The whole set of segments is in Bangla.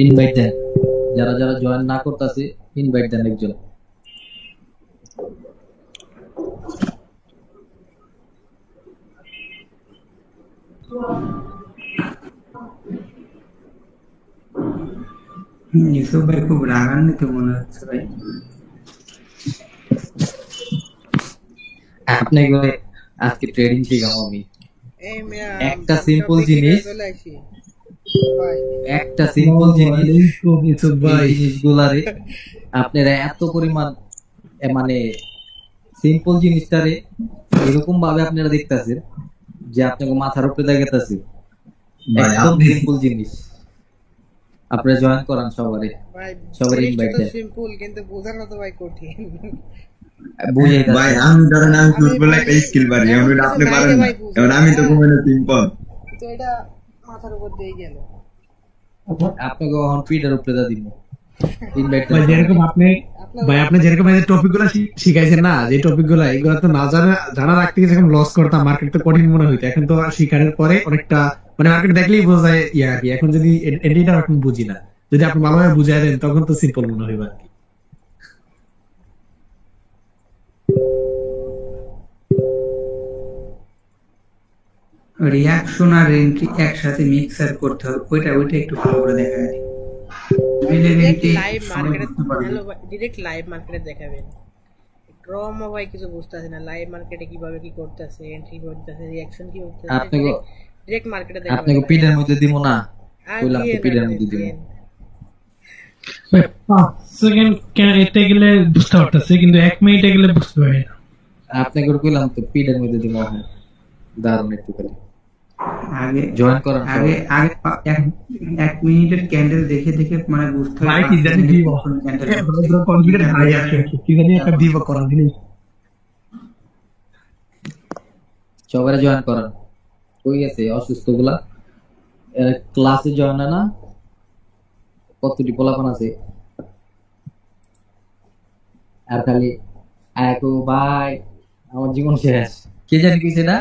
ইনভাইট দেন, যারা যারা জয়েন না করতেছে ইনভাইট দেন একজন। ইউসুফ ভাই খুব রাগান্বিত মনে হচ্ছে ভাই। আপনাকে আজকে ট্রেডিং শিখাবো আমি। একটা সিম্পল জিনিস, একটা সিম্পল জিনিসগুলারে আপনারা এত পরিমাণ মানে সিম্পল জিনিসটারে এরকম ভাবে আপনারা দেখতেছেন যে আপনাকে মাথার উপরে দেখাতেছে। একদম সিম্পল জিনিস আপনারা জয়েন করান সবারে, সবারই ইনভাইট দেন। সিম্পল কিন্তু বোঝানো তো ভাই কঠিন। বুঝাই ভাই আমি ধরেন আমি ফুটবল একটা স্কিল পারি, আমি আপনি পারেন না, এবার আমি তো কোনো সিম্পল তো এটা মাথার উপর দিয়ে গেল। আপনাকে অন ফিডের উপরে দা দিব ইনভাইট দেন। ভাই যেরকম আপনি যেরকম এই টপিকগুলো শিখাইছেন না, যে টপিকগুলো এগুলো তো না জানা রাখতে গিয়ে যখন লস করতাম, মার্কেট তো কঠিন মনে হইতো। এখন তো শিখানোর পরে অনেকটা মানে মার্কেট দেখলেই বোঝা যায় ইয়া আর কি। এখন যদি এটা এখন বুঝি না, যদি আপনি ভালোভাবে বুঝাই দেন তখন তো সিম্পল মনে হইবে আর কি। রিয়াকশন আর এন্ট্রি একসাথে মিক্সার করতে হবে, ওইটা একটু ভালো করে দেখা যায়। ডিরেক্ট লাইভ মার্কেটে দেখাবেন। ড্রমও ভাই কিছু বুঝতেছে না, লাইভ মার্কেটে কিভাবে কি করতেছে, এন্ট্রি করতেছে, রিঅ্যাকশন কি করতেছে, আপনাকে ডিরেক্ট মার্কেটে দেখাবেন। আপনাকে পিডের মধ্যে দিব না, কইলাম তো পিডের মধ্যে দিব। সেকেন্ড এটা গেলে বুঝতে পারতেছে, কিন্তু 1 মিনিটে গেলে বুঝতে পারি না। আপনাকে কইলাম তো পিডের মধ্যে দিব। দারুণ একটু খালি আগে জয়েন করান। আগে 1 মিনিটের ক্যান্ডেল দেখে দেখে মানে বুঝতে হবে ভাই কি জানি দিব কনফিডেন্ট ভাই আছে কি জানি একটা দিব করার জিনিস। সবাই জয়েন করান। কই গেছে অসুস্থ গুলা? ক্লাসে জয়েন না, কতটি পোলাপান আছে আর খালি একো ভাই আমার জীবন শেষ। কে জানি কি সেটা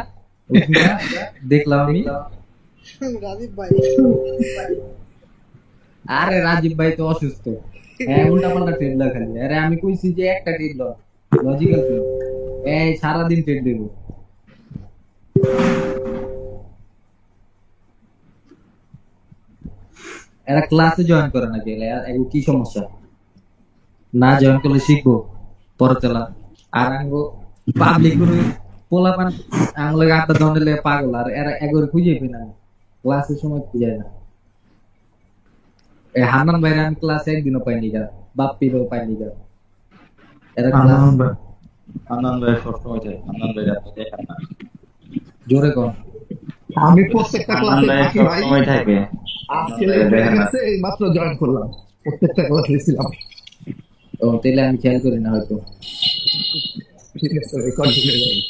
দেখলাম আমি। রাজীব ভাই, আরে রাজীব ভাই তো অসুস্থ। হ্যাঁ উল্টা পাল্টা ট্রেড লা খালি। আরে আমি কইছি যে একটা ট্রেড ল, লজিক্যাল ট্রেড। এই সারাদিন ট্রেড দেব। এরা ক্লাসে জয়েন করে না গেলে এগো কি সমস্যা? না জয়েন করলে শিখবো পরে তেলা। আর আঙ্গো পাবলিক গুলো পোলাপান আংলে আড্ডা দণ্ডলে পাগল, আর এরা এগোর খুঁজে পাই না, ক্লাসের সময় খুঁজে না। এই হান্নান ভাইরা আমি ক্লাসে একদিনও পাইনি গা, বাপ্পিরও পাইনি গা। এরা ক্লাস হান্নান ভাই সবসময় যায়। হান্নান ভাই আপনি দেখেন না, জোরে কর। আমি প্রত্যেকটা ক্লাসে সময় থাকে। আজকে এই মাত্র জয়েন করলাম, প্রত্যেকটা ক্লাসে ছিলাম। ও তাহলে আমি খেয়াল করি না হয়তো। ঠিক আছে কন্টিনিউ করি।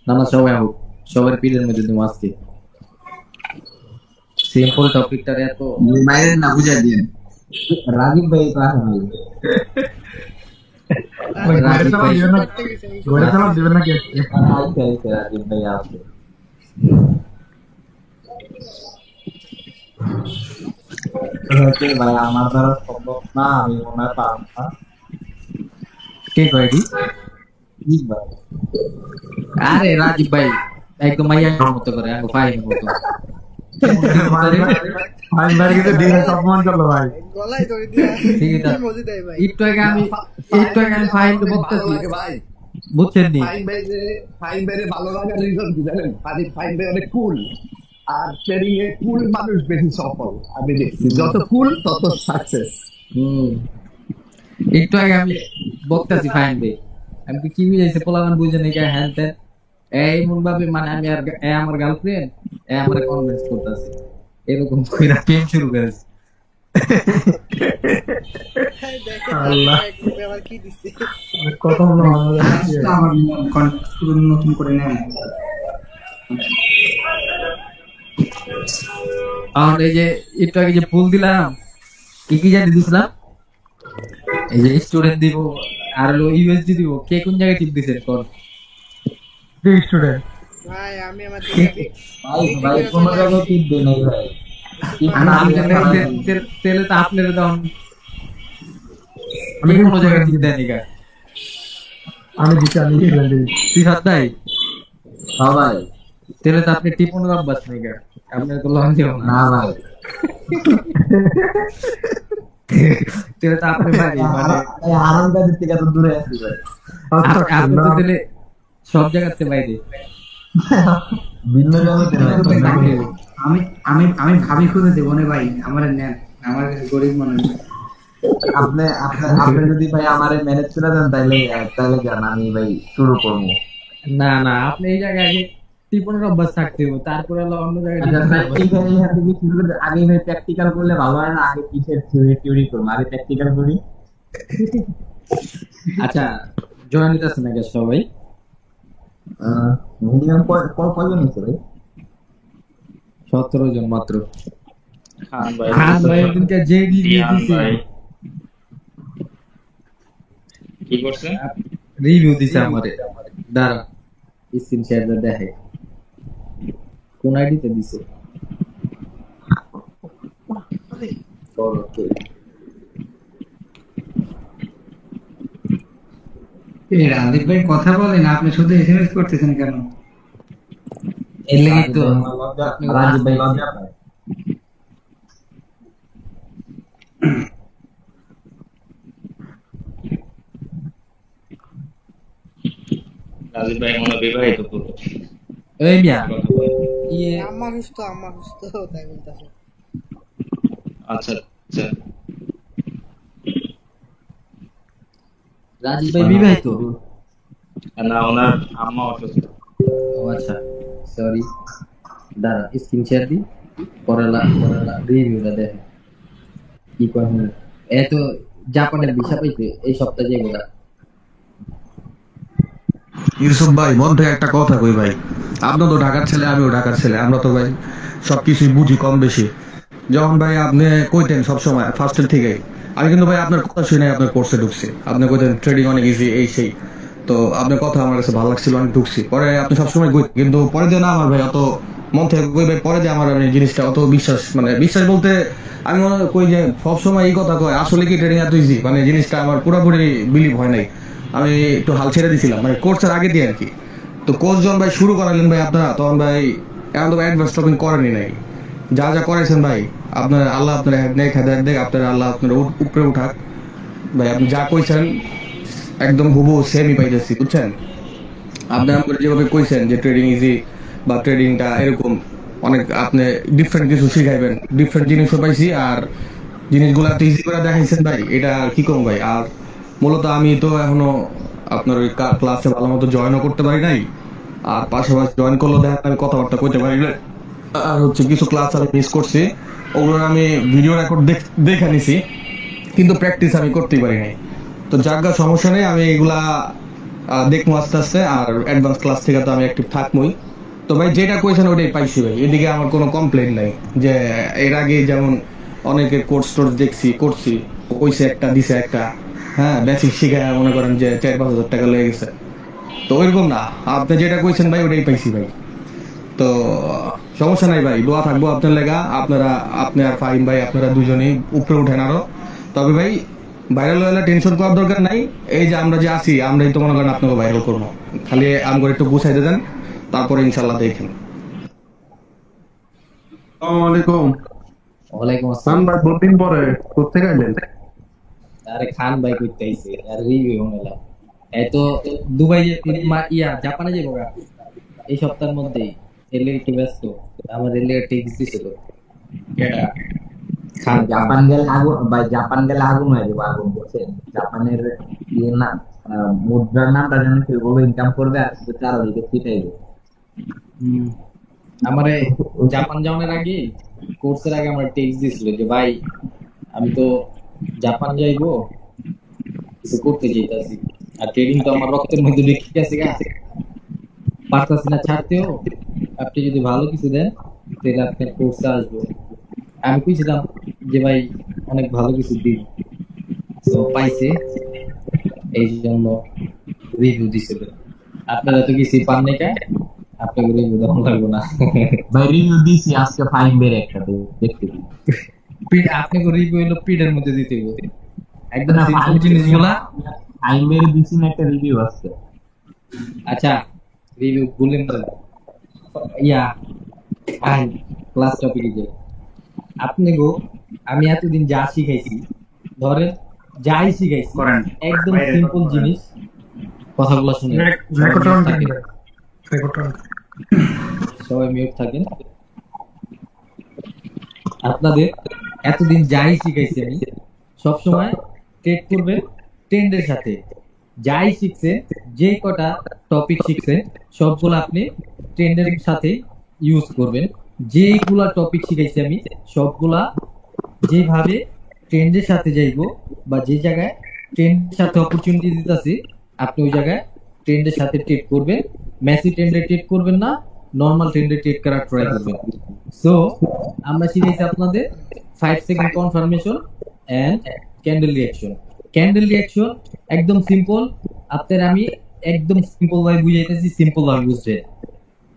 না সবাই হোক, সবার পিডের মধ্যে তুমি আজকে সিম্পল টপিকটারে এত মাইরের না বুঝাই দিন। রাজীব ভাই ক্লাস নাই। রাজীব ভাই দিবেন না কি? রাজীব ভাই আছে। ভাই আমার দ্বারা সম্ভব না, আমি মনে হয় পারব না। কে কয়টি? আরে রাজীব ভাই একদম মাইয়ার মতো করে, আগে ফাইন মতো। একটু আগে আমি ফাইন বলতেছি বুঝছেন নি? ফাইন ভাই ভালো লাগার রিজন কি জানেন? ফাইন ভাই অনেক কুল, আর ট্রেডিং এ কুল মানুষ বেশি সফল আমি দেখছি। যত কুল তত সাকসেস। একটু আগে আমি বলতেছি ফাইন ভাই, আমি কি বুঝাইছে পোলাগান বুঝে নাকি হ্যান ত্যান এমন ভাবে, মানে আমি আর আমার গার্লফ্রেন্ড আমার কনভিন্স করতেছি এরকম কইরা প্রেম শুরু করেছে। আল্লাহ আবার কি দিছে কত আমার নতুন করে নেন। আর এই যে একটু আগে যে ফুল দিলাম কি জানি দিছিলাম, এই যে স্টুডেন্ট দিব আর ইউএসডি দিব। কে কোন জায়গায় টিপ দিছেন কোন স্টুডেন্ট? ভাই আমি আমার ভাই কোন জায়গায় টিপ দেই নাই ভাই। তেলে তো আপনার দাম আমি কোনো জায়গায় দিতে দেয়নি গা আমি সিফাত ভাই হ্যাঁ ভাই তেলে তো আপনি টিপনের অভ্যাস নেই গা আপনার তো লং দেব না না ভাই তেলে তো আপনি ভাই মানে আরামদায়ক থেকে এত দূরে আছি ভাই আপনি তো তেলে সব জায়গাতে বাইরে ভিন্ন জগতে আমি আমি আমি ভাবি খুঁজে দেবো না ভাই, আমার নেন, আমার গরিব মানুষ। আপনি যদি ভাই আমার ম্যানেজ করে দেন তাহলে জান আমি ভাই শুরু করবো। না না আপনি এই জায়গায় আগে টিপনের অভ্যাস থাকতে হবে, তারপরে হলো অন্য জায়গায় আগে ভাই প্র্যাকটিক্যাল করলে ভালো হয় না? আগে কিসের থিওরি করবো, আগে প্র্যাকটিক্যাল করি। আচ্ছা জয়েন নিতেছে না গ্যাস সবাই? মিনিমাম কয়জন আছে ভাই? 17 জন মাত্র। খান ভাই দিনকে যে দিয়ে দিছে কি করছে? রিভিউ দিছে আমারে। দাঁড়া স্ক্রিন শেয়ার করে দেখে কোন আইডিতে দিছে। রাজদীপ ভাই কথা বলেন, আপনি শুধু এসএমএস করতেছেন কেন? এর লাগি তো রাজীব ভাই লজ্জা পায়। রাজীব ভাই মনে হয় বিবাহিত পুরো। এই মিয়া ইয়ে আম্মা সুস্থ তাই বলতাছে। আচ্ছা আচ্ছা রাজীব ভাই বিবাহিত? না ওনার আম্মা অসুস্থ। ও আচ্ছা সরি, দাঁড়া স্ক্রিন শেয়ার দি পড়ালা রিভিউটা দেখে কি কয়। এত জাপানের ভিসা পাইছে এই সপ্তাহে যেগুলা। ইউসুফ ভাই মন থেকে একটা কথা কই ভাই, আপনি তো ঢাকার ছেলে, আমিও ঢাকার ছেলে, আমরা তো ভাই সবকিছুই বুঝি কম বেশি। যখন ভাই আপনি কইতেন সবসময় ফার্স্টের থেকে, আমি কিন্তু ভাই আপনার কথা শুনে আপনার কোর্সে ঢুকছি। আপনি কইতেন ট্রেডিং অনেক ইজি এই সেই, তো আপনার কথা আমার কাছে ভালো লাগছিল, আমি ঢুকছি। পরে আপনি সবসময় কইতেন, কিন্তু পরে যে না আমার ভাই অত মন থেকে কই ভাই, পরে যে আমার জিনিসটা অত বিশ্বাস, মানে বিশ্বাস বলতে আমি মনে কই যে সবসময় এই কথা কয় আসলে কি ট্রেডিং এত ইজি, মানে জিনিসটা আমার পুরোপুরি বিলিভ হয় নাই। আমি একটু হাল ছেড়ে দিছিলাম মানে কোর্সের আগে দিয়ে আর কি। তো কোর্স যখন ভাই শুরু করালেন ভাই আপনারা, তখন ভাই এখন তো অ্যাডভান্স শপিং করেনি নাই, যা যা করেছেন ভাই আপনার আল্লাহ আপনার হেদায়েত দেখ, আপনার আল্লাহ আপনার উপরে উঠাক ভাই। আপনি যা কইছেন একদম হুবহু সেমই পাইতেছি, বুঝছেন? আপনি আমাকে যেভাবে কইছেন যে ট্রেডিং ইজি বা ট্রেডিংটা এরকম অনেক, আপনি ডিফারেন্ট কিছু শিখাইবেন, ডিফারেন্ট জিনিসও পাইছি, আর জিনিসগুলো এত ইজি করে দেখাইছেন ভাই, এটা কি কম ভাই। আর মূলত আমি তো এখনো আপনার ওই ক্লাসে ভালো মতো জয়েনও করতে পারি নাই, আর পাশাপাশি জয়েন করলেও দেখেন আমি কথাবার্তা কইতে পারি না। আর হচ্ছে কিছু ক্লাস আমি মিস করছি, ওগুলোর আমি ভিডিও রেকর্ড দেখে নিছি, কিন্তু প্র্যাকটিস আমি করতেই পারি নাই। তো যার সমস্যা নেই, আমি এগুলা দেখবো আস্তে আস্তে, আর অ্যাডভান্স ক্লাস থেকে তো আমি অ্যাক্টিভ থাকবোই। তো ভাই যেটা কইছেন ওটাই পাইছি ভাই, এদিকে আমার কোনো কমপ্লেন নাই। যে এর আগে যেমন অনেকের কোর্স টোর্স দেখছি, করছি, কইছে একটা দিছে একটা, হ্যাঁ বেসিক শিখায় মনে করেন যে 4-5 হাজার টাকা লেগে গেছে। তো ওইরকম না, আপনি যেটা কইছেন ভাই ওটাই পাইছি ভাই। তো সমস্যা নাই ভাই, দোয়া থাকবো আপনার লেগা। আপনি আর ফাহিম ভাই আপনারা দুজনেই উপরে উঠেন আরো। তবে ভাই ভাইরাল হলে টেনশন করার দরকার নাই, এই যে আমরা যে আছি আমরাই তো মনে করেন আপনাকে ভাইরাল করবো, খালি আমগো একটু গুছাইতে দেন, তারপরে ইনশাল্লাহ দেখেন। আসসালামু আলাইকুম। ওয়ালাইকুম খান আসসালাম। ভাই বহুদিন পরে কোথেকে আইলেন? আরে খান ভাই কইতে আইছে আর রিভিউ হলো এত দুবাই জাপানে যাবো গা এই সপ্তাহের মধ্যে। এলে একটু ব্যস্ত, আমার এলে টিক্স দিছিল খান। জাপান গেলে আগুন হয়ে যাবো, আগুন বলছে জাপানের ইয়ে না, মুদ্রার নামটা যেন সেগুলো ইনকাম করবে আর চারদিকে ছিটাইবে। আমারে জাপান যাওয়ার আগে কোর্সের আগে আমার টেক্স দিছিল যে ভাই আমি তো জাপান যাইবো, কিছু করতে চাইতাছি, আর ট্রেডিং তো আমার রক্তের মধ্যে ঢুকে গেছে গা, পারতাছি না ছাড়তেও। আপনি যদি ভালো কিছু দেন তাহলে আপনার কোর্সে আসবো। আমি কইছিলাম যে ভাই অনেক ভালো কিছু দিন, তো পাইছে এই জন্য রিভিউ দিছিল। আপনারা তো কিছু পান নাই কা, আপনাকে রিভিউ দেওয়া লাগবে না। ভাই রিভিউ দিছি আজকে ফাইন বের একটা দেখতে দিন। আপনাকে রিভিউ হলো পিডের মধ্যে দিতে হবে একদম সিম্পল জিনিসগুলা। ফাইন বের দিছি না একটা রিভিউ আছে। আচ্ছা রিভিউ বললেন তো ইয়া ক্লাস টপিকে যে আপনি গো আমি এতদিন যা শিখাইছি ধরেন যাই শিখাইছি একদম সিম্পল জিনিস, কথাগুলো শুনে সবাই মিউট থাকেন। আপনাদের এতদিন যাই শিখাইছি আমি সবসময় ট্রেড করবে ট্রেন্ডের সাথে। যাই শিখছে যে কটা টপিক শিখছে সবগুলো আপনি ট্রেন্ডের সাথে ইউজ করবেন। যেগুলা টপিক শিখাইছি আমি সবগুলা যেভাবে ট্রেন্ডের সাথে যাইবো বা যে জায়গায় ট্রেন্ডের সাথে অপরচুনিটি দিতেছি আপনি ওই জায়গায় ট্রেন্ডের সাথে ট্রেড করবেন। মেসি ট্রেন্ডে ট্রেড করবেন না, নর্মাল ট্রেন্ডে ট্রেড করার ট্রাই করবেন। সো আমরা শিখেছি আপনাদের 5 second confirmation and candle reaction. Candle reaction একদম সিম্পল, আপনার আমি একদম সিম্পল ভাবে বুঝাইতেছি, সিম্পল ভাবে বুঝবেন।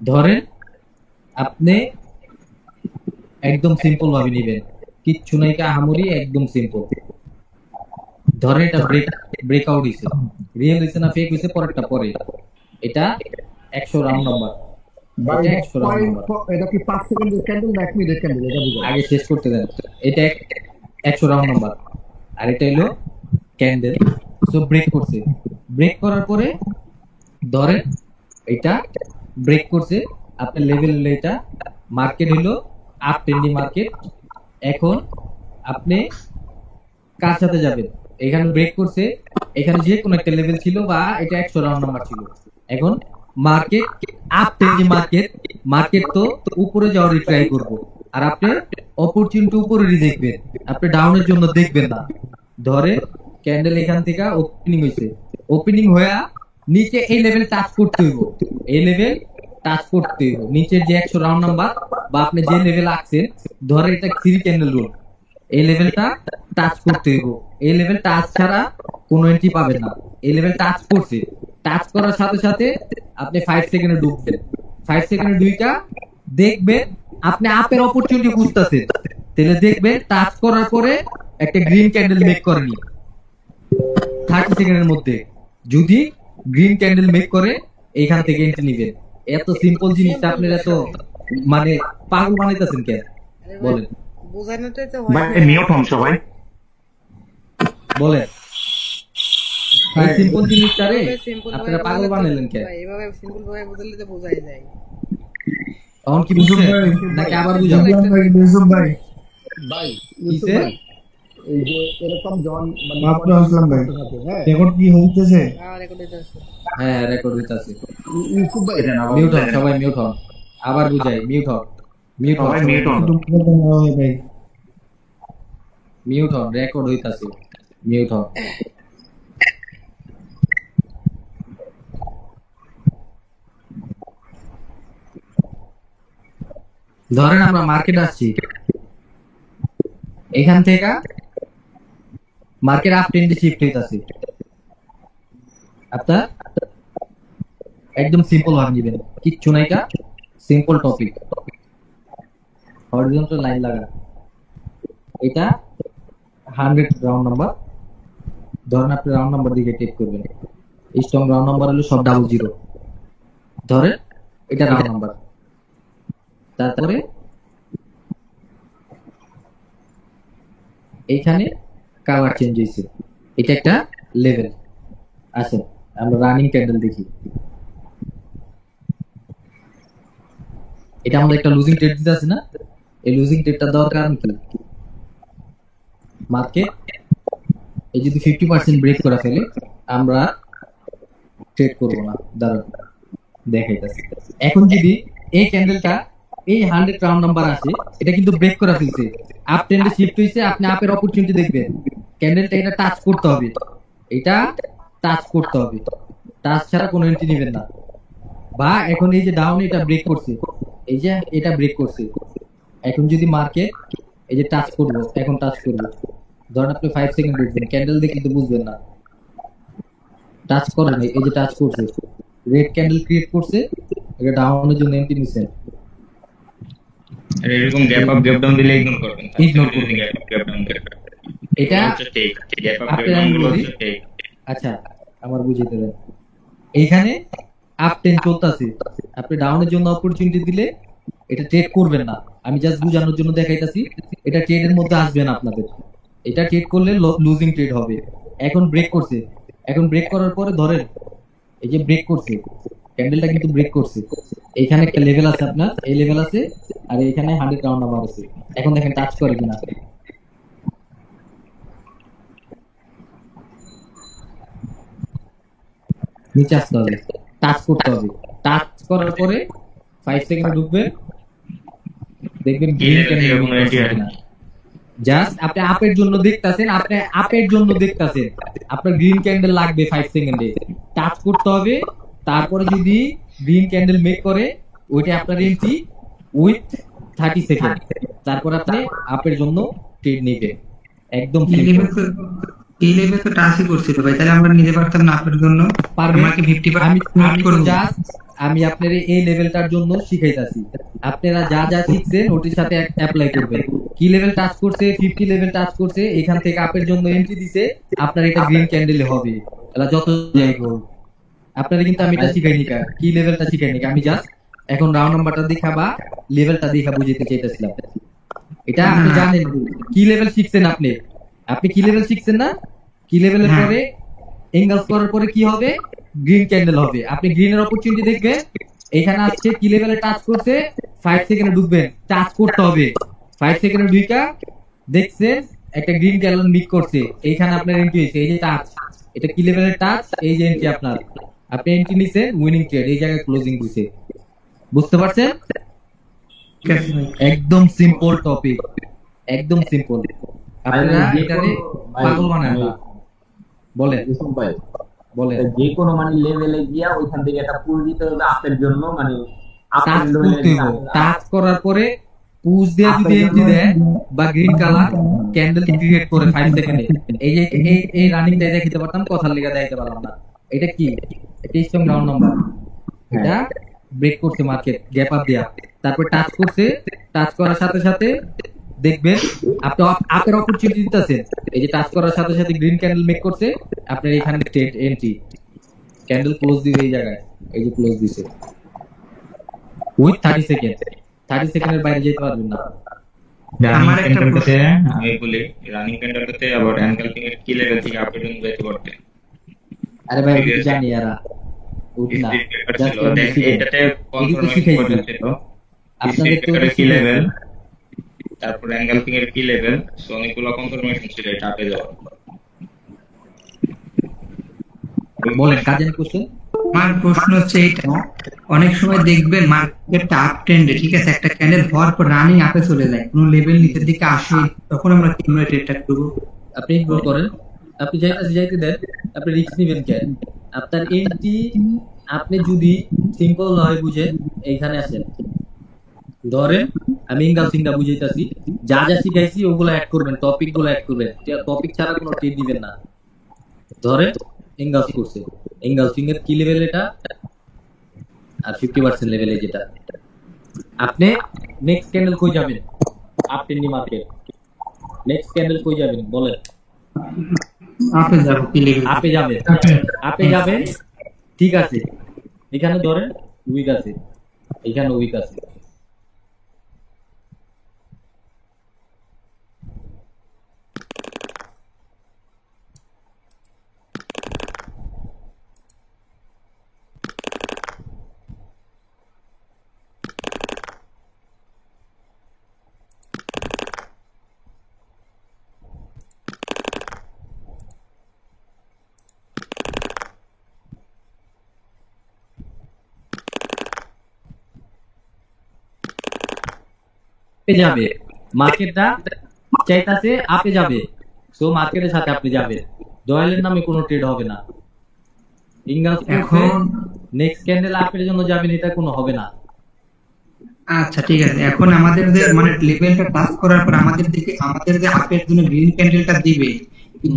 ধরেন আপনি একদম সিম্পল ভাবে নেবেন, কিচ্ছু নাই কাহামরি, একদম সিম্পল। ধরেন এটা ব্রেকআউট হইছে, রিয়েল হইছে না ফেক হইছে পরেরটা পরে। এটা 100 রাউন্ড নাম্বার, এটা 100 রাউন্ড নাম্বার। এটা কি 5 সেকেন্ডের ক্যান্ডেল না 1 মিনিটের ক্যান্ডেল? এটা বুঝো আগে শেষ করতে দেন। এটা 100 রাউন্ড নাম্বার আর এটা হলো ক্যান্ডেল। সো ব্রেক করছে, ব্রেক করার পরে ধরেন এটা ব্রেক করছে, আপনার লেভেল হলো এটা, মার্কেট হলো আপ ট্রেন্ডিং মার্কেট। এখন আপনি কার সাথে যাবেন? এখানে ব্রেক করছে, এখানে যে কোনো একটা লেভেল ছিল বা এটা 100 রাউন্ড নাম্বার ছিল। এখন market up trending market, market তো উপরে যাওয়ার ট্রাই করবো আর আপনি অপরচুনিটি উপরেরই দেখবেন, আপনি ডাউনের জন্য দেখবেন না। ধরে ক্যান্ডেল এখান থেকে ওপেনিং হয়েছে, ওপেনিং হয়ে নিচে এই লেভেল টাচ করতে হইব, এই লেভেল টাচ করতে হইব নিচের যে 100 রাউন্ড নাম্বার বা আপনি যে লেভেল আছেন, ধরে এটা 3 ক্যান্ডেল রুল, এই লেভেলটা টাচ করতে হইব। এই লেভেল টাচ ছাড়া কোনো এন্ট্রি পাবেন না। এই লেভেল টাচ করছে, টাচ করার সাথে সাথে আপনি 5 সেকেন্ডে ঢুকবেন। 5 সেকেন্ডে ঢুইকা দেখবেন আপনি আপের অপরচুনিটি বুঝতেছেন, তাহলে দেখবেন টাচ করার পরে একটা গ্রিন ক্যান্ডেল মেক করেনি 30 সেকেন্ডের মধ্যে। যদি গ্রিন ক্যান্ডেল মেক করে এইখান থেকে এন্ট্রি নিবেন। এত সিম্পল জিনিসটা আপনারা এত মানে পাগল বানাইতেছেন কেন বলেন? বোঝানো তো এটা ভাই মিউট হন সবাই বলেন এই সিম্পল জিনিসটারে আপনারা পাগল বানাইলেন কেন? এইভাবে সিম্পল ভাবে বুঝাইলে তো বোঝাই যায়। এখন কি বুঝছেন নাকি আবার বুঝাবো? ভাই ভাই কিসে এই যে এরকম জন মানে আপনি আসলাম ভাই, রেকর্ড কি হইতেছে? হ্যাঁ রেকর্ড হইতাছে, হ্যাঁ রেকর্ড হইতাছে। ইউটিউব ভাই মিউট হন সবাই, মিউট হন, আবার বুঝাই মিউট হন, মিউট হন সবাই মিউট হন ভাই, মিউট হন, রেকর্ড হইতাছে, মিউট হন। ধরেন আমরা মার্কেট আসছি, এখান থেকে মার্কেট আপ ট্রেন্ডে শিফট হইতাছে। আপনার একদম সিম্পল ভাবে নেবেন, কিচ্ছু নাই, এটা সিম্পল টপিক। হরিজন্টাল লাইন লাগা, এটা 100 রাউন্ড নাম্বার। ধরেন আপনি রাউন্ড নাম্বার দিকে টেক করবেন, স্ট্রং রাউন্ড নাম্বার হলো সব 00। ধরেন এটা রাউন্ড নাম্বার, তারপরে এইখানে কালার চেঞ্জ হয়েছে, এটা একটা লেভেল। আচ্ছা আমরা রানিং ক্যান্ডেল দেখি, এটা আমাদের একটা লুজিং ট্রেড দিতে আছে না? এই লুজিং ট্রেডটা দেওয়ার কারণ কি? মার্কেট এই যদি 50% ব্রেক করে ফেলে আমরা ট্রেড করব না। দাঁড়ান দেখাইতাছি। এখন যদি এই ক্যান্ডেলটা এই 100 রাউন্ড নাম্বার আসে, এটা কিন্তু ব্রেক করে ফেলছে, আপ ট্রেন্ডে শিফট হইছে, আপনি আপের অপরচুনিটি দেখবেন। ক্যান্ডেলটা এটা টাচ করতে হবে, এটা টাচ করতে হবে, টাচ ছাড়া কোনো এন্ট্রি নেবেন না। বা এখন এই যে ডাউন এটা ব্রেক করছে, এই যে এটা ব্রেক করছে, এখন যদি মার্কেট এই যে টাচ করবো, এখন টাচ করবো, ধরেন আপনি 5 সেকেন্ড দেখবেন, ক্যান্ডেল দেখে কিন্তু বুঝবেন না, টাচ করেন, এই যে টাচ করছে, রেড ক্যান্ডেল ক্রিয়েট করছে, এটা ডাউনের জন্য এন্ট্রি নিছেন, আর এরকম গ্যাপ আপ গ্যাপ ডাউন দিলে ইগনোর করবেন, Ignore করবেন। গ্যাপ আপ গ্যাপ ডাউন এটা গ্যাপ আপ গ্যাপ আপনার ডাউন গুলো বলি। হচ্ছে take। আচ্ছা আমার বুঝাইতে দেন, এইখানে আপ টেন চলতেছে, আপনি ডাউনের জন্য অপরচুনিটি দিলে এটা ট্রেড করবেন না, আমি জাস্ট বুঝানোর জন্য দেখাইতাছি, এটা ট্রেডের মধ্যে আসবে না আপনাদের, এটা ট্রেড করলে লুজিং ট্রেড হবে। এখন ব্রেক করছে, এখন ব্রেক করার পরে ধরেন এই যে ব্রেক করছে, ক্যান্ডেলটা কিন্তু ব্রেক করছে, এইখানে একটা লেভেল আছে আপনার, এই লেভেল আছে, আর এখানে 100 রাউন্ড নাম্বার আছে। এখন দেখেন টাচ করে কিনা, নিচে আসতে হবে, টাচ করতে হবে, টাচ করার পরে 5 সেকেন্ড ঢুকবে, দেখবেন গ্রিন ক্যান্ডেল। জাস্ট আপনি আপের জন্য দেখতাছেন, আপনি আপের জন্য দেখতাছেন, আপনার গ্রিন ক্যান্ডেল লাগবে 5 সেকেন্ডে, টাচ করতে হবে, তারপরে যদি গ্রিন ক্যান্ডেল মেক করে ওইটা আপনার এন্ট্রি উইথ 30 সেকেন্ড, তারপর আপনি আপের জন্য ট্রেড নেবেন। একদম এই লেভেল তো টাচই করছিল ভাই, তাহলে আমরা নিতে পারতাম না আপনার জন্য? পারবেন। আমাকে 50% আমি করব। জাস্ট আমি আপনার এই লেভেলটার জন্য শিখাইতাছি, আপনারা যা যা শিখছেন ওটির সাথে অ্যাপ্লাই করবেন। কি লেভেল টাচ করছে, 50 লেভেল টাচ করছে, এখান থেকে আপের জন্য এন্ট্রি দিছে, আপনার এটা গ্রিন ক্যান্ডেলে হবে, এটা যত যাই হোক। আপনারা কিন্তু আমি এটা শিখাইনি, কি লেভেলটা শিখাইনি, আমি জাস্ট এখন রাউন্ড নাম্বারটা দেখা বা লেভেলটা দেখা বুঝাইতে চাইতেছিলাম। এটা আপনি জানেন কি লেভেল শিখছেন, আপনি কি লেভেল শিখছেন না? কি লেভেলের পরে এঙ্গেলস করার পরে কি হবে, গ্রিন ক্যান্ডেল হবে, আপনি গ্রিনের অপরচুনিটি দেখবেন, এখানে আসছে কি লেভেলে টাচ করছে, 5 সেকেন্ডে ঢুকবেন, টাচ করতে হবে, 5 সেকেন্ডে ঢুকা দেখছেন একটা গ্রিন ক্যান্ডেল মিক করছে, এইখানে আপনার এন্ট্রি হয়েছে, এই যে টাচ, এটা কি লেভেলের টাচ, এই যে এন্ট্রি আপনার, আপনি এন্ট্রি নিছেন, উইনিং ট্রেড, এই জায়গায় ক্লোজিং দিছে। বুঝতে পারছেন? একদম সিম্পল টপিক, একদম সিম্পল, আপনারা এটারে পাগল বানান না। বলেন ভাই, বলেন যে কোনো মানে লেভেলে গিয়া ওইখান থেকে একটা পুল দিতে হবে আপের জন্য, মানে টাচ করতে হবে, টাচ করার পরে পুশ দিয়ে যদি এন্ট্রি দেয় বা গ্রিন কালার ক্যান্ডেল ক্রিয়েট করে 5 সেকেন্ডে, এই যে এই রানিংটা দেখাতে পারতাম, কথার লেগে দেখাতে পারলাম না। এটা কি, এটা স্ট্রং রাউন্ড নাম্বার, এটা ব্রেক করছে মার্কেট গ্যাপ আপ দেয়া, তারপর টাচ করছে, টাচ করার সাথে সাথে দেখবেন আপনি আপের অপরচুনিটি দিতেছেন, এই যে টাচ করার সাথে সাথে গ্রিন ক্যান্ডেল মেক করছে, আপনার এখানে ট্রেড এন্ট্রি, ক্যান্ডেল ক্লোজ দিবে এই জায়গায়, এই যে ক্লোজ দিছে উইথ 30 সেকেন্ড, 30 সেকেন্ডের বাইরে যেতে পারবেন না। রানিং ক্যান্ডেলটাতে আমি বলি, রানিং ক্যান্ডেলটাতে আবার এনকালপিং এর কি লেভেল থেকে আপের জন্য যেতে পারতেন। আরে ভাই আমি জানি এরা উঠ না, জাস্ট এটাতে কনফার্মেশন পর্যন্ত ছিল, আপনাদের তো কি লেভেল, তারপর এনকালপিং এর কি লেভেল, সো অনেকগুলো কনফার্মেশন ছিল এটা আপে যাওয়ার। বলেন কাজের কোশ্চেন। আমার প্রশ্ন হচ্ছে এইটা, অনেক সময় দেখবেন মার্কেটটা আপ ট্রেন্ডে, ঠিক আছে, একটা ক্যান্ডেল হওয়ার পর রানিং আপে চলে যায়, কোন লেভেল নিচের দিকে আসে, তখন আমরা কিভাবে ট্রেডটা করব? আপনি ইগনোর করেন, আপনি যাইতে দেন, আপনি রিস্ক নেবেন কেন? আপনার এন্ট্রি আপনি যদি সিম্পল হয় বুঝেন, এইখানে আসেন, ধরেন আমি ইনগালসিংটা বুঝাইতাছি, যা যা শিখাইছি ওগুলো অ্যাড করবেন, টপিক গুলো অ্যাড করবেন, টপিক ছাড়া কোনো ট্রেড দিবেন না। ধরেন ইনগালস করছে, ইনগালসিং এর কি লেভেল এটা, আর 50% লেভেলে যেটা, আপনি নেক্সট ক্যান্ডেল কই যাবেন, up trendy market, next candle কই যাবেন বলেন? আপে যাব, কি লেভেল আপে যাবেন, আপে যাবেন, ঠিক আছে, এখানে ধরেন উইক আছে, এখানে উইক আছে, যাবে, মার্কেটটা চাইতাছে আপে যাবে, সো মার্কেটের সাথে আপনি যাবেন, দয়ালের নামে কোনো ট্রেড হবে না। ইনগালস এখন নেক্সট ক্যান্ডেল আপের জন্য যাবেন, এটা কোনো হবে না। আচ্ছা ঠিক আছে, এখন আমাদের যে মানে লেভেলটা টাচ করার পর আমাদের যে আপের জন্য গ্রিন ক্যান্ডেলটা দিবে,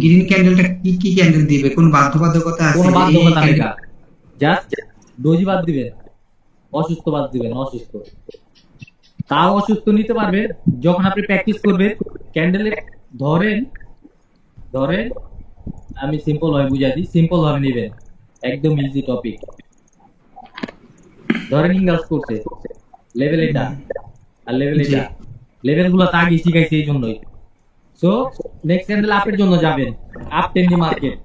গ্রিন ক্যান্ডেলটা কি কি ক্যান্ডেল দিবে, কোন বাধ্যবাধকতা আছে? কোনো বাধ্যবাধকতা নেই, জাস্ট ডোজি বাদ দিবেন, অসুস্থ বাদ দিবেন, অসুস্থ। তাও অসুস্থ নিতে পারবেন যখন আপনি প্র্যাকটিস করবেন। ক্যান্ডেলে ধরেন ধরেন আমি সিম্পল ভাবে বুঝাই দিই, সিম্পল ভাবে নেবেন, একদম ইজি টপিক। ধরেন ইংলিশ করছে লেভেল এটা আর লেভেল এটা, লেভেল গুলো তো আগে শিখাইছে এই জন্যই। সো নেক্সট ক্যান্ডেল আপের জন্য যাবেন, আপ ট্রেন্ডি মার্কেট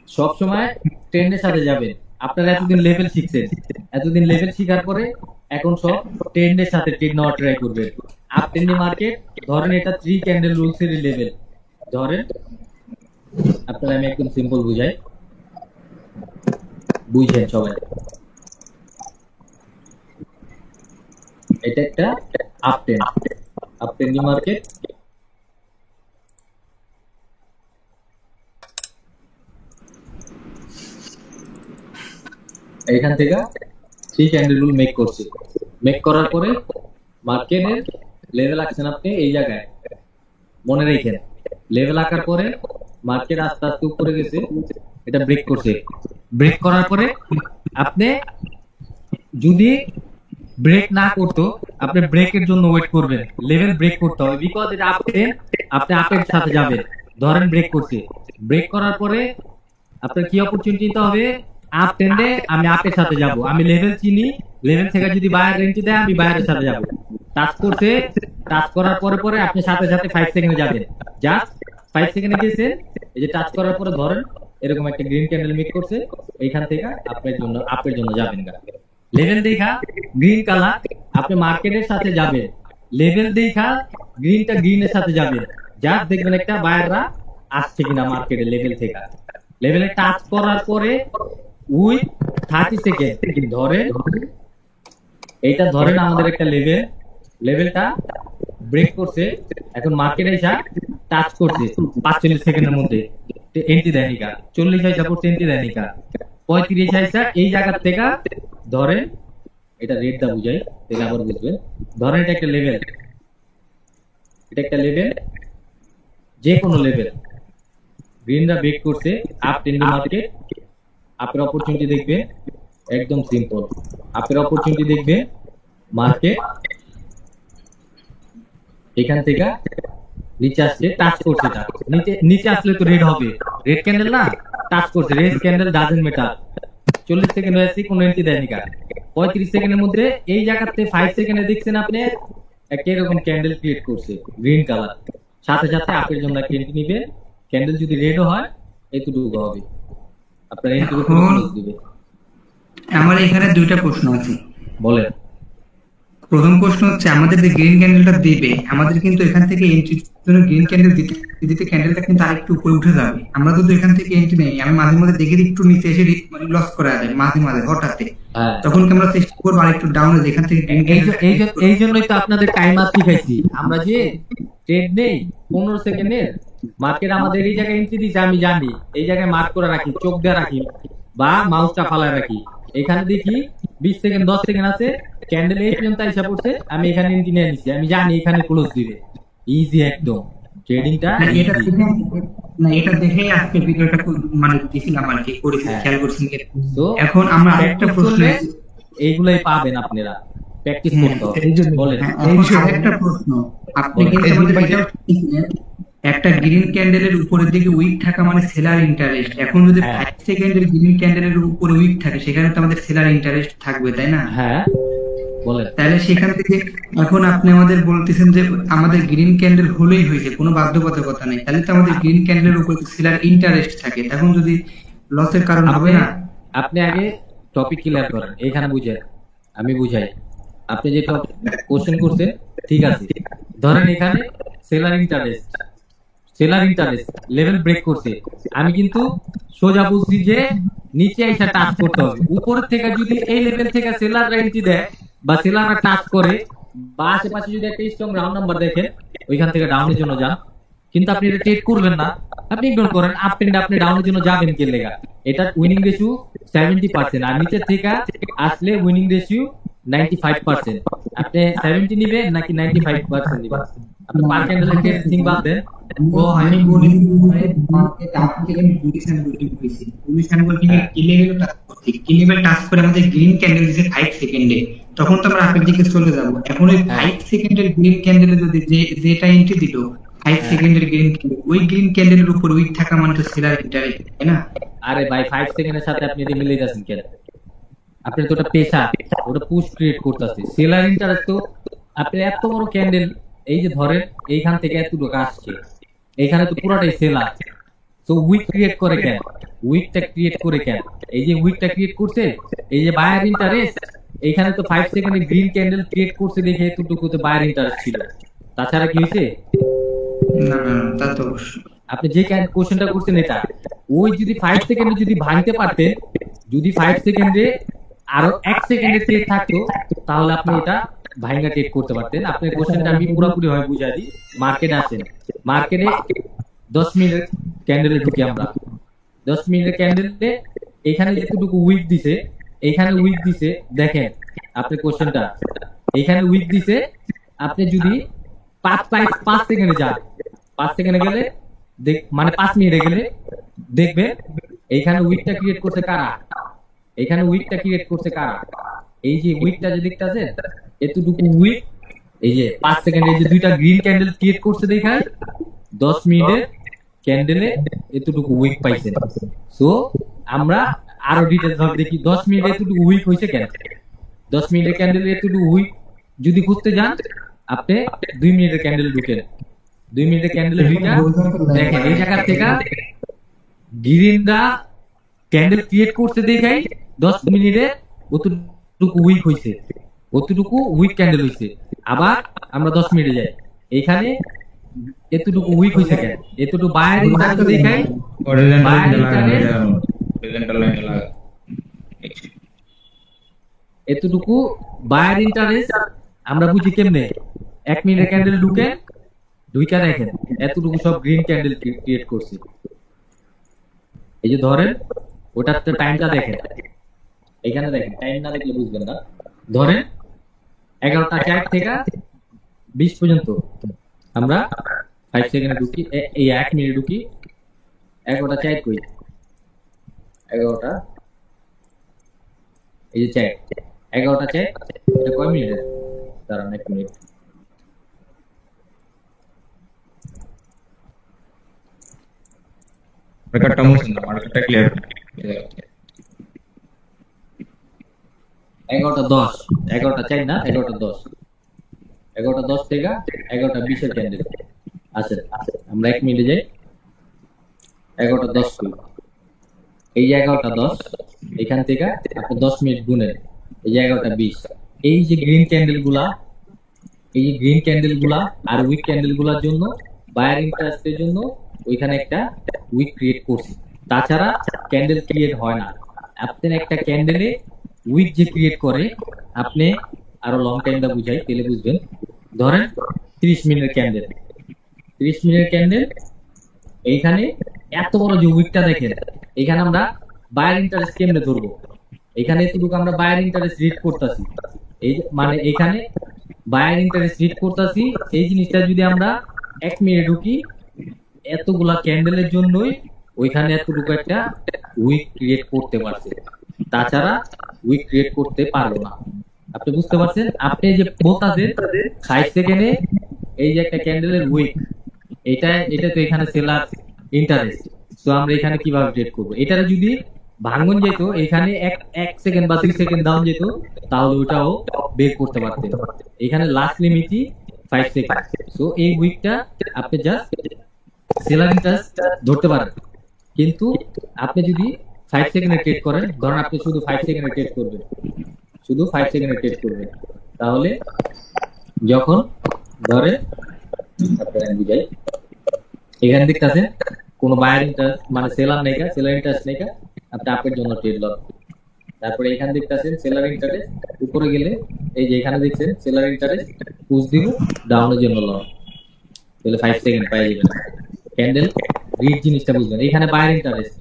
সবসময় ট্রেন্ডের সাথে যাবেন। আপনারা এতদিন লেভেল শিখছেন, এতদিন লেভেল শিখার পরে এখন সব ট্রেন্ডের সাথে ট্রেড নেওয়া ট্রাই করবেন। আপ ট্রেন্ডি মার্কেট ধরেন এটা 3 ক্যান্ডেল রুলস এর লেভেল ধরেন। আপনারা আমি একদম সিম্পল বুঝাই, বুঝেন সবাই। এটা একটা আপ ট্রেন্ডি মার্কেট। এখান থেকে 3 ক্যান্ডেল রুল মেক করছি। মেক করার পরে মার্কেটের লেভেল আঁকছেন আপনি এই জায়গায়, মনে রেখেন। লেভেল আঁকার পরে মার্কেট আস্তে আস্তে উপরে গেছে, এটা ব্রেক করছে। ব্রেক করার পরে আপনি যদি ব্রেক না করতো, আপনি ব্রেকের জন্য ওয়েট করবেন। লেভেল ব্রেক করতে হবে, বিকজ এটা আপনি আপের সাথে যাবেন। ধরেন ব্রেক করছে, ব্রেক করার পরে আপনার কি অপরচুনিটি নিতে হবে? আপ ট্রেন্ডে আমি আপের সাথে যাব, আমি লেভেল চিনি, লেভেল থেকে যদি বায়ার এন্ট্রি দেয় আমি বায়ারের সাথে যাব। টাচ করছে, টাচ করার পরে পরে আপনি সাথে সাথে 5 সেকেন্ডে যাবেন। জাস্ট 5 সেকেন্ডে গেছেন, এই যে টাচ করার পরে ধরেন এরকম একটা গ্রিন ক্যান্ডেল মেক করছে, এইখান থেকে আপনার জন্য আপের জন্য যাবেন। লেভেল দেখা গ্রিন কালার, আপনি মার্কেটের সাথে যাবেন। লেভেল দেখা গ্রিনটা গ্রিনের সাথে যাবেন। জাস্ট দেখবেন একটা বায়াররা আসছে কিনা মার্কেটে লেভেল থেকে। লেভেলে টাচ করার পরে উইথ 30 সেকেন্ড ধরেন, এইটা ধরেন আমাদের একটা লেভেল, লেভেলটা ব্রেক করছে। এখন মার্কেটে এসে টাচ করছে 45 সেকেন্ডের মধ্যে এন্ট্রি দেয়নি কা, 40 আইসা পড়ছে এন্ট্রি দেয়নি কা, 35 আইসা এই জায়গার থেকে ধরেন, এটা রেট দা বুঝাই তাহলে আবার বুঝবেন। ধরেন এটা একটা লেভেল, এটা একটা লেভেল, যে কোনো লেভেল গ্রিনরা ব্রেক করছে, আপ ট্রেন্ডি মার্কেট। আপের অপরচুনিটি দেখবে, একদম সিম্পল। আপের অপরচুনিটি দেখবে মার্কেট এখান থেকে নিচে আসছে, টাচ করছে, নিচে আসলে তো রেড হবে, রেড ক্যান্ডেল না, টাচ করছে, red candle doesn't matter. 40 second হয়েছে, কোনো এন্ট্রি দেয়নি কার। 35 সেকেন্ডের মধ্যে এই জায়গাতে 5 সেকেন্ডে দেখছেন আপনি একটা এরকম ক্যান্ডেল ক্রিয়েট করছে গ্রিন কালার, সাথে সাথে আপের জন্য একটা এন্ট্রি নিবে। ক্যান্ডেল যদি রেডও হয় এতটুকু হবে, আপনার এন্ট্রি দিবে। আমার এখানে 2টা প্রশ্ন আছে, বলেন। প্রথম প্রশ্ন হচ্ছে, আমাদের যে গ্রিন ক্যান্ডেলটা দিবে, আমাদের কিন্তু এখান থেকে এন্ট্রির জন্য গ্রিন ক্যান্ডেল দিতে দিতে ক্যান্ডেলটা কিন্তু আরেকটু উপরে উঠে যাবে। আমরা যদি এখান থেকে এন্ট্রি নেই, আমি মাঝে মাঝে দেখি একটু নিচে এসে লস করা যায় মাঝে মাঝে হঠাৎ, তখন কি আমরা চেষ্টা করবো আরেকটু ডাউনে যেখান থেকে। এই জন্যই তো আপনাদের টাইমার শিখাইছি আমরা, যে ট্রেড নেই 15 সেকেন্ডের মার্কেট আমাদের এই জায়গায় এন্ট্রি দিচ্ছে, আমি জানি এই জায়গায় মার্ক করে রাখি, চোখ দিয়ে রাখি বা মাউসটা ফালায় রাখি। এখানে দেখি 20 সেকেন্ড 10 সেকেন্ড আছে, ক্যান্ডেল এই পর্যন্ত আইসা পড়ছে, আমি এখানে এন্ট্রি নিয়ে নিচ্ছি, আমি জানি এখানে ক্লোজ দিবে। ইজি একদম ট্রেডিংটা। এটা দেখে আজকে ভিডিওটা মানে দিছিলাম আর কি, করেছি, খেয়াল করছেন। তো এখন আমরা আরেকটা প্রশ্ন, এইগুলাই পাবেন আপনারা, প্র্যাকটিস করতে হবে। বলেন আরেকটা প্রশ্ন, আপনি কিন্তু আমাদের এটাও শিখলেন, একটা গ্রিন ক্যান্ডেলের উপরের দিকে উইক থাকা মানে সেলার ইন্টারেস্ট। এখন যদি 5 সেকেন্ডের গ্রিন ক্যান্ডেলের উপরে উইক থাকে, সেখানে তো আমাদের সেলার ইন্টারেস্ট থাকবে, তাই না? হ্যাঁ বলেন। তাহলে সেখান থেকে এখন আপনি আমাদের বলতেছেন যে আমাদের গ্রিন ক্যান্ডেল হলেই হয়েছে, কোনো বাধ্যবাধকতা নেই। তাহলে তো আমাদের গ্রিন ক্যান্ডেলের উপরে সেলার ইন্টারেস্ট থাকে, তখন যদি লসের কারণ হবে না। আপনি আগে টপিক ক্লিয়ার করেন, এখানে বুঝেন, আমি বুঝাই। আপনি যে কোশ্চেন করছেন ঠিক আছে, ধরেন এখানে সেলার ইন্টারেস্ট লেভেল ব্রেক করছে, আমি কিন্তু সোজা বুঝছি যে নিচে এসে টাচ করতে হবে। উপরের থেকে যদি এই লেভেল থেকে সেলার এন্ট্রি দেয় বা সেলাররা টাচ করে বা আশেপাশে যদি একটা স্ট্রং রাউন্ড নাম্বার দেখেন, ওইখান থেকে ডাউনের জন্য যান। কিন্তু আপনি এটা ট্রেড করবেন না, আপনি ইগনোর করেন, আপ ট্রেন্ডে আপনি ডাউনের জন্য যাবেন কে লেগা। এটা উইনিং রেশিও 70%, আর নিচের থেকে আসলে উইনিং রেশিও 95%। আপনি 70 নিবেন নাকি 95% নিবেন? আপনি পার ক্যান্ডেল থিং বাদ দেন। ও আমি বলি মার্কেট আপনি থেকে পজিশন করতে হইছে, পজিশন করতে কি লেভেল টাচ করতে, কি লেভেল টাচ করে আমাদের গ্রিন ক্যান্ডেল দিছে 5 সেকেন্ডে, তখন তো আমরা আপের দিকে চলে যাব। এখন ওই 5 সেকেন্ডের গ্রিন ক্যান্ডেলে যদি যেটা এন্ট্রি দিল 5 সেকেন্ডের গ্রিন ক্যান্ডেল, ওই গ্রিন ক্যান্ডেলের উপর উইক থাকা মানে তো সেলার ইন্টারেস্ট, তাই না? আরে ভাই 5 সেকেন্ডের সাথে আপনি এটি মিলিয়ে যাচ্ছেন কেন? আপনি তো ওটা পেশা, ওটা পুশ ক্রিয়েট করতেছে। সেলার ইন্টারেস্ট তো আপনি এত বড় ক্যান্ডেল, এই যে ধরেন এইখান থেকে এতটুকু আসছে, এইখানে তো পুরোটাই সেলার। তো উইক ক্রিয়েট করে কেন? উইকটা ক্রিয়েট করে কেন? এই যে উইকটা ক্রিয়েট করছে, এই যে বায়ার ইন্টারেস্ট, এইখানে তো 5 সেকেন্ডে গ্রিন ক্যান্ডেল ক্রিয়েট করছে দেখে এতটুকুতে বায়ার ইন্টারেস্ট ছিল। তাছাড়া কি হয়েছে? না না তা তো অবশ্যই। আপনি যে কোশ্চেনটা করছেন এটা, ওই যদি 5 সেকেন্ডে যদি ভাঙতে পারতেন, যদি 5 সেকেন্ডে আরো 1 সেকেন্ডে ট্রেড থাকতো, তাহলে আপনি এটা ভাঙা ট্রেড করতে পারতেন। আপনার কোশ্চেনটা আমি পুরোপুরি হয় বুঝাই দিই। মার্কেটে আসেন, মার্কেটে 10 মিনিটের ক্যান্ডেলে ঢুকি আমরা। 10 মিনিটের ক্যান্ডেলে এখানে যেটুকু উইক দিছে, এইখানে উইক দিছে, দেখেন আপনি কোশ্চেনটা, এইখানে উইক দিছে। আপনি যদি 5 সেকেন্ডে যান, 5 সেকেন্ডে গেলে মানে 5 মিনিটে গেলে দেখবে এইখানে উইকটা ক্রিয়েট করছে কারা? এইখানে উইকটা ক্রিয়েট করছে কারা? এই যে উইকটা যে দেখতেছে, এতটুকু উইক, এই যে 5 সেকেন্ডে যে দুইটা গ্রিন ক্যান্ডেল ক্রিয়েট করছে দেখায় 10 মিনিটের ক্যান্ডেলে এতটুকু উইক পাইছে। সো আমরা আরো ডিটেইলস ভাবে দেখি 10 মিনিটে এতটুকু উইক হইছে কেন। 10 মিনিটের ক্যান্ডেলে এতটুকু উইক যদি খুঁজতে যান, আপনি 2 মিনিটের ক্যান্ডেল ঢুকেন। 2 মিনিটের ক্যান্ডেলে ঢুকা দেখেন এই জায়গা থেকে গ্রিনরা ক্যান্ডেল ক্রিয়েট করতে দেখাই 10 মিনিটে অতটুকু উইক হইছে, অতটুকু উইক ক্যান্ডেল হইছে। আবার আমরা 10 মিনিটে যাই, এইখানে এতটুকু উইক হইছে কেন? এতটুকু বায়ার ইন্টারেস্ট দেখাই, বায়ার ইন্টারেস্ট এতটুকু বায়ার ইন্টারেস্ট আমরা বুঝি কেমনে? 1 মিনিটের ক্যান্ডেল ঢুকে দুইটা দেখেন এতটুকু সব গ্রিন ক্যান্ডেল ক্রিয়েট করছে। এই যে ধরেন ওটার টাইমটা দেখেন, এখানে দেখেন, টাইম না দেখলে বুঝবেন না। ধরেন 11টা 4 থেকে 20 পর্যন্ত আমরা 5 সেকেন্ডে ঢুকি, এই 1 মিনিট ঢুকি, 11টা 4 কই, 11টা এই যে 4, 11টা 4 এটা কয় মিনিট? দাঁড়ান 1 মিনিট। রেকর্ডটা মুছুন না, মার্কেটটা ক্লিয়ার। 11টা 10, 11টা 4 না, 11টা 10, 11টা 10 থেকে 11টা 20 এর ক্যান্ডেল আছে। আমরা 1 মিনিটে যাই, 11টা 10 কই, এই যে 11টা 10, এখান থেকে আপনি 10 মিনিট গুনেন, এই যে 11টা 20। এই যে গ্রিন ক্যান্ডেল গুলা, এই যে গ্রিন ক্যান্ডেল গুলা আর উইক ক্যান্ডেল গুলার জন্য বায়ার ইন্টারেস্টের জন্য ওইখানে একটা উইক ক্রিয়েট করছে। তাছাড়া ক্যান্ডেল ক্রিয়েট হয় না। আপনার একটা ক্যান্ডেলে উইক যে ক্রিয়েট করে, আপনি আরো লং টাইমটা বুঝাই তাহলে বুঝবেন। ধরেন 30 মিনিটের ক্যান্ডেল, 30 মিনিটের ক্যান্ডেল, এইখানে এত বড় যে উইকটা দেখেন, এখানে আমরা বায়ার ইন্টারেস্ট কেমনে ধরবো? এখানে এতটুকু আমরা বায়ার ইন্টারেস্ট রিড করতেছি, এই মানে এখানে বায়ার ইন্টারেস্ট রিড করতেছি। এই জিনিসটা যদি আমরা 1 মিনিট ঢুকি, এতগুলা ক্যান্ডেলের জন্যই ওইখানে এতটুকু একটা উইক ক্রিয়েট করতে পারছে। তাছাড়া উইক ক্রিয়েট করতে পারলো না। আপনি বুঝতে পারছেন? আপনি যে বলতেছেন 5 সেকেন্ডে এই যে একটা ক্যান্ডেলের উইক, এটা তো এখানে সেলার ইন্টারেস্ট। তো আমরা এখানে কিভাবে ট্রেড করবো? এটারে যদি ভাঙন যেত, এখানে 1 সেকেন্ড বা 2 সেকেন্ড ডাউন যেত, তাহলে ওটাও বের করতে পারতেন। এখানে লাস্ট লিমিটই 5 সেকেন্ড। সো এই উইকটা আপনি জাস্ট সেলার ইন্টারেস্ট ধরতে পারেন। কিন্তু আপনি যদি 5 সেকেন্ডে ট্রেড করেন, ধরেন আপনি শুধু 5 সেকেন্ডে ট্রেড করবেন, শুধু 5 সেকেন্ডে ট্রেড করবেন, তাহলে যখন ধরে বুঝাই, এখানে দেখতেছেন কোনো বায়ার ইন্টারেস্ট মানে সেলার নেই, সেলার ইন্টারেস্ট নেই, আপনি আপের জন্য ট্রেড লন। তারপরে এখানে দেখতেছেন সেলার ইন্টারেস্ট, উপরে গেলে এই যে এখানে দেখছেন সেলার ইন্টারেস্ট, পুশ দিব ডাউনের জন্য লন, তাহলে 5 সেকেন্ড পাই যাবেন। ক্যান্ডেল রিড জিনিসটা বুঝবেন। এখানে বায়ার ইন্টারেস্ট,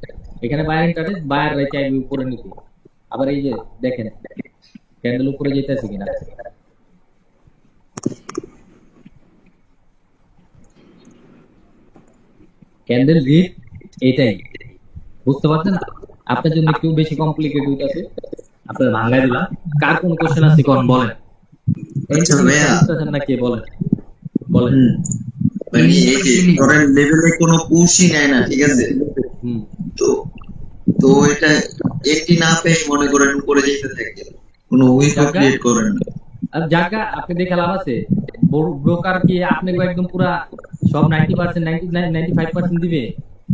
এখানে বায়ার ইন্টারেস্ট, বায়ার রাই চাইবে উপরে নিতে। আবার এই যে দেখেন ক্যান্ডেল উপরে যেতেছে কিনা, ক্যান্ডেল রিড এটাই, বুঝতে পারছেন? আপনার জন্য একটু বেশি কমপ্লিকেটেড হইতাছে, আপনার ভাঙাই দিলাম। কার কোন কোশ্চেন আছে কোন বলেন? আচ্ছা ভাইয়া, না কে বলেন বলেন। মানে এই যে ধরেন লেভেলে কোনো পুশই নেয় না, ঠিক আছে? তো তো এটা এন্ট্রি না পেয়ে মনে করেন উপরে যেতে থাকে, কোনো উইকও ক্রিয়েট করেন না। আর জায়গা আপনি দেখে লাভ আছে? ব্রোকার কি আপনাকে একদম পুরা সব 90% 95% দিবে?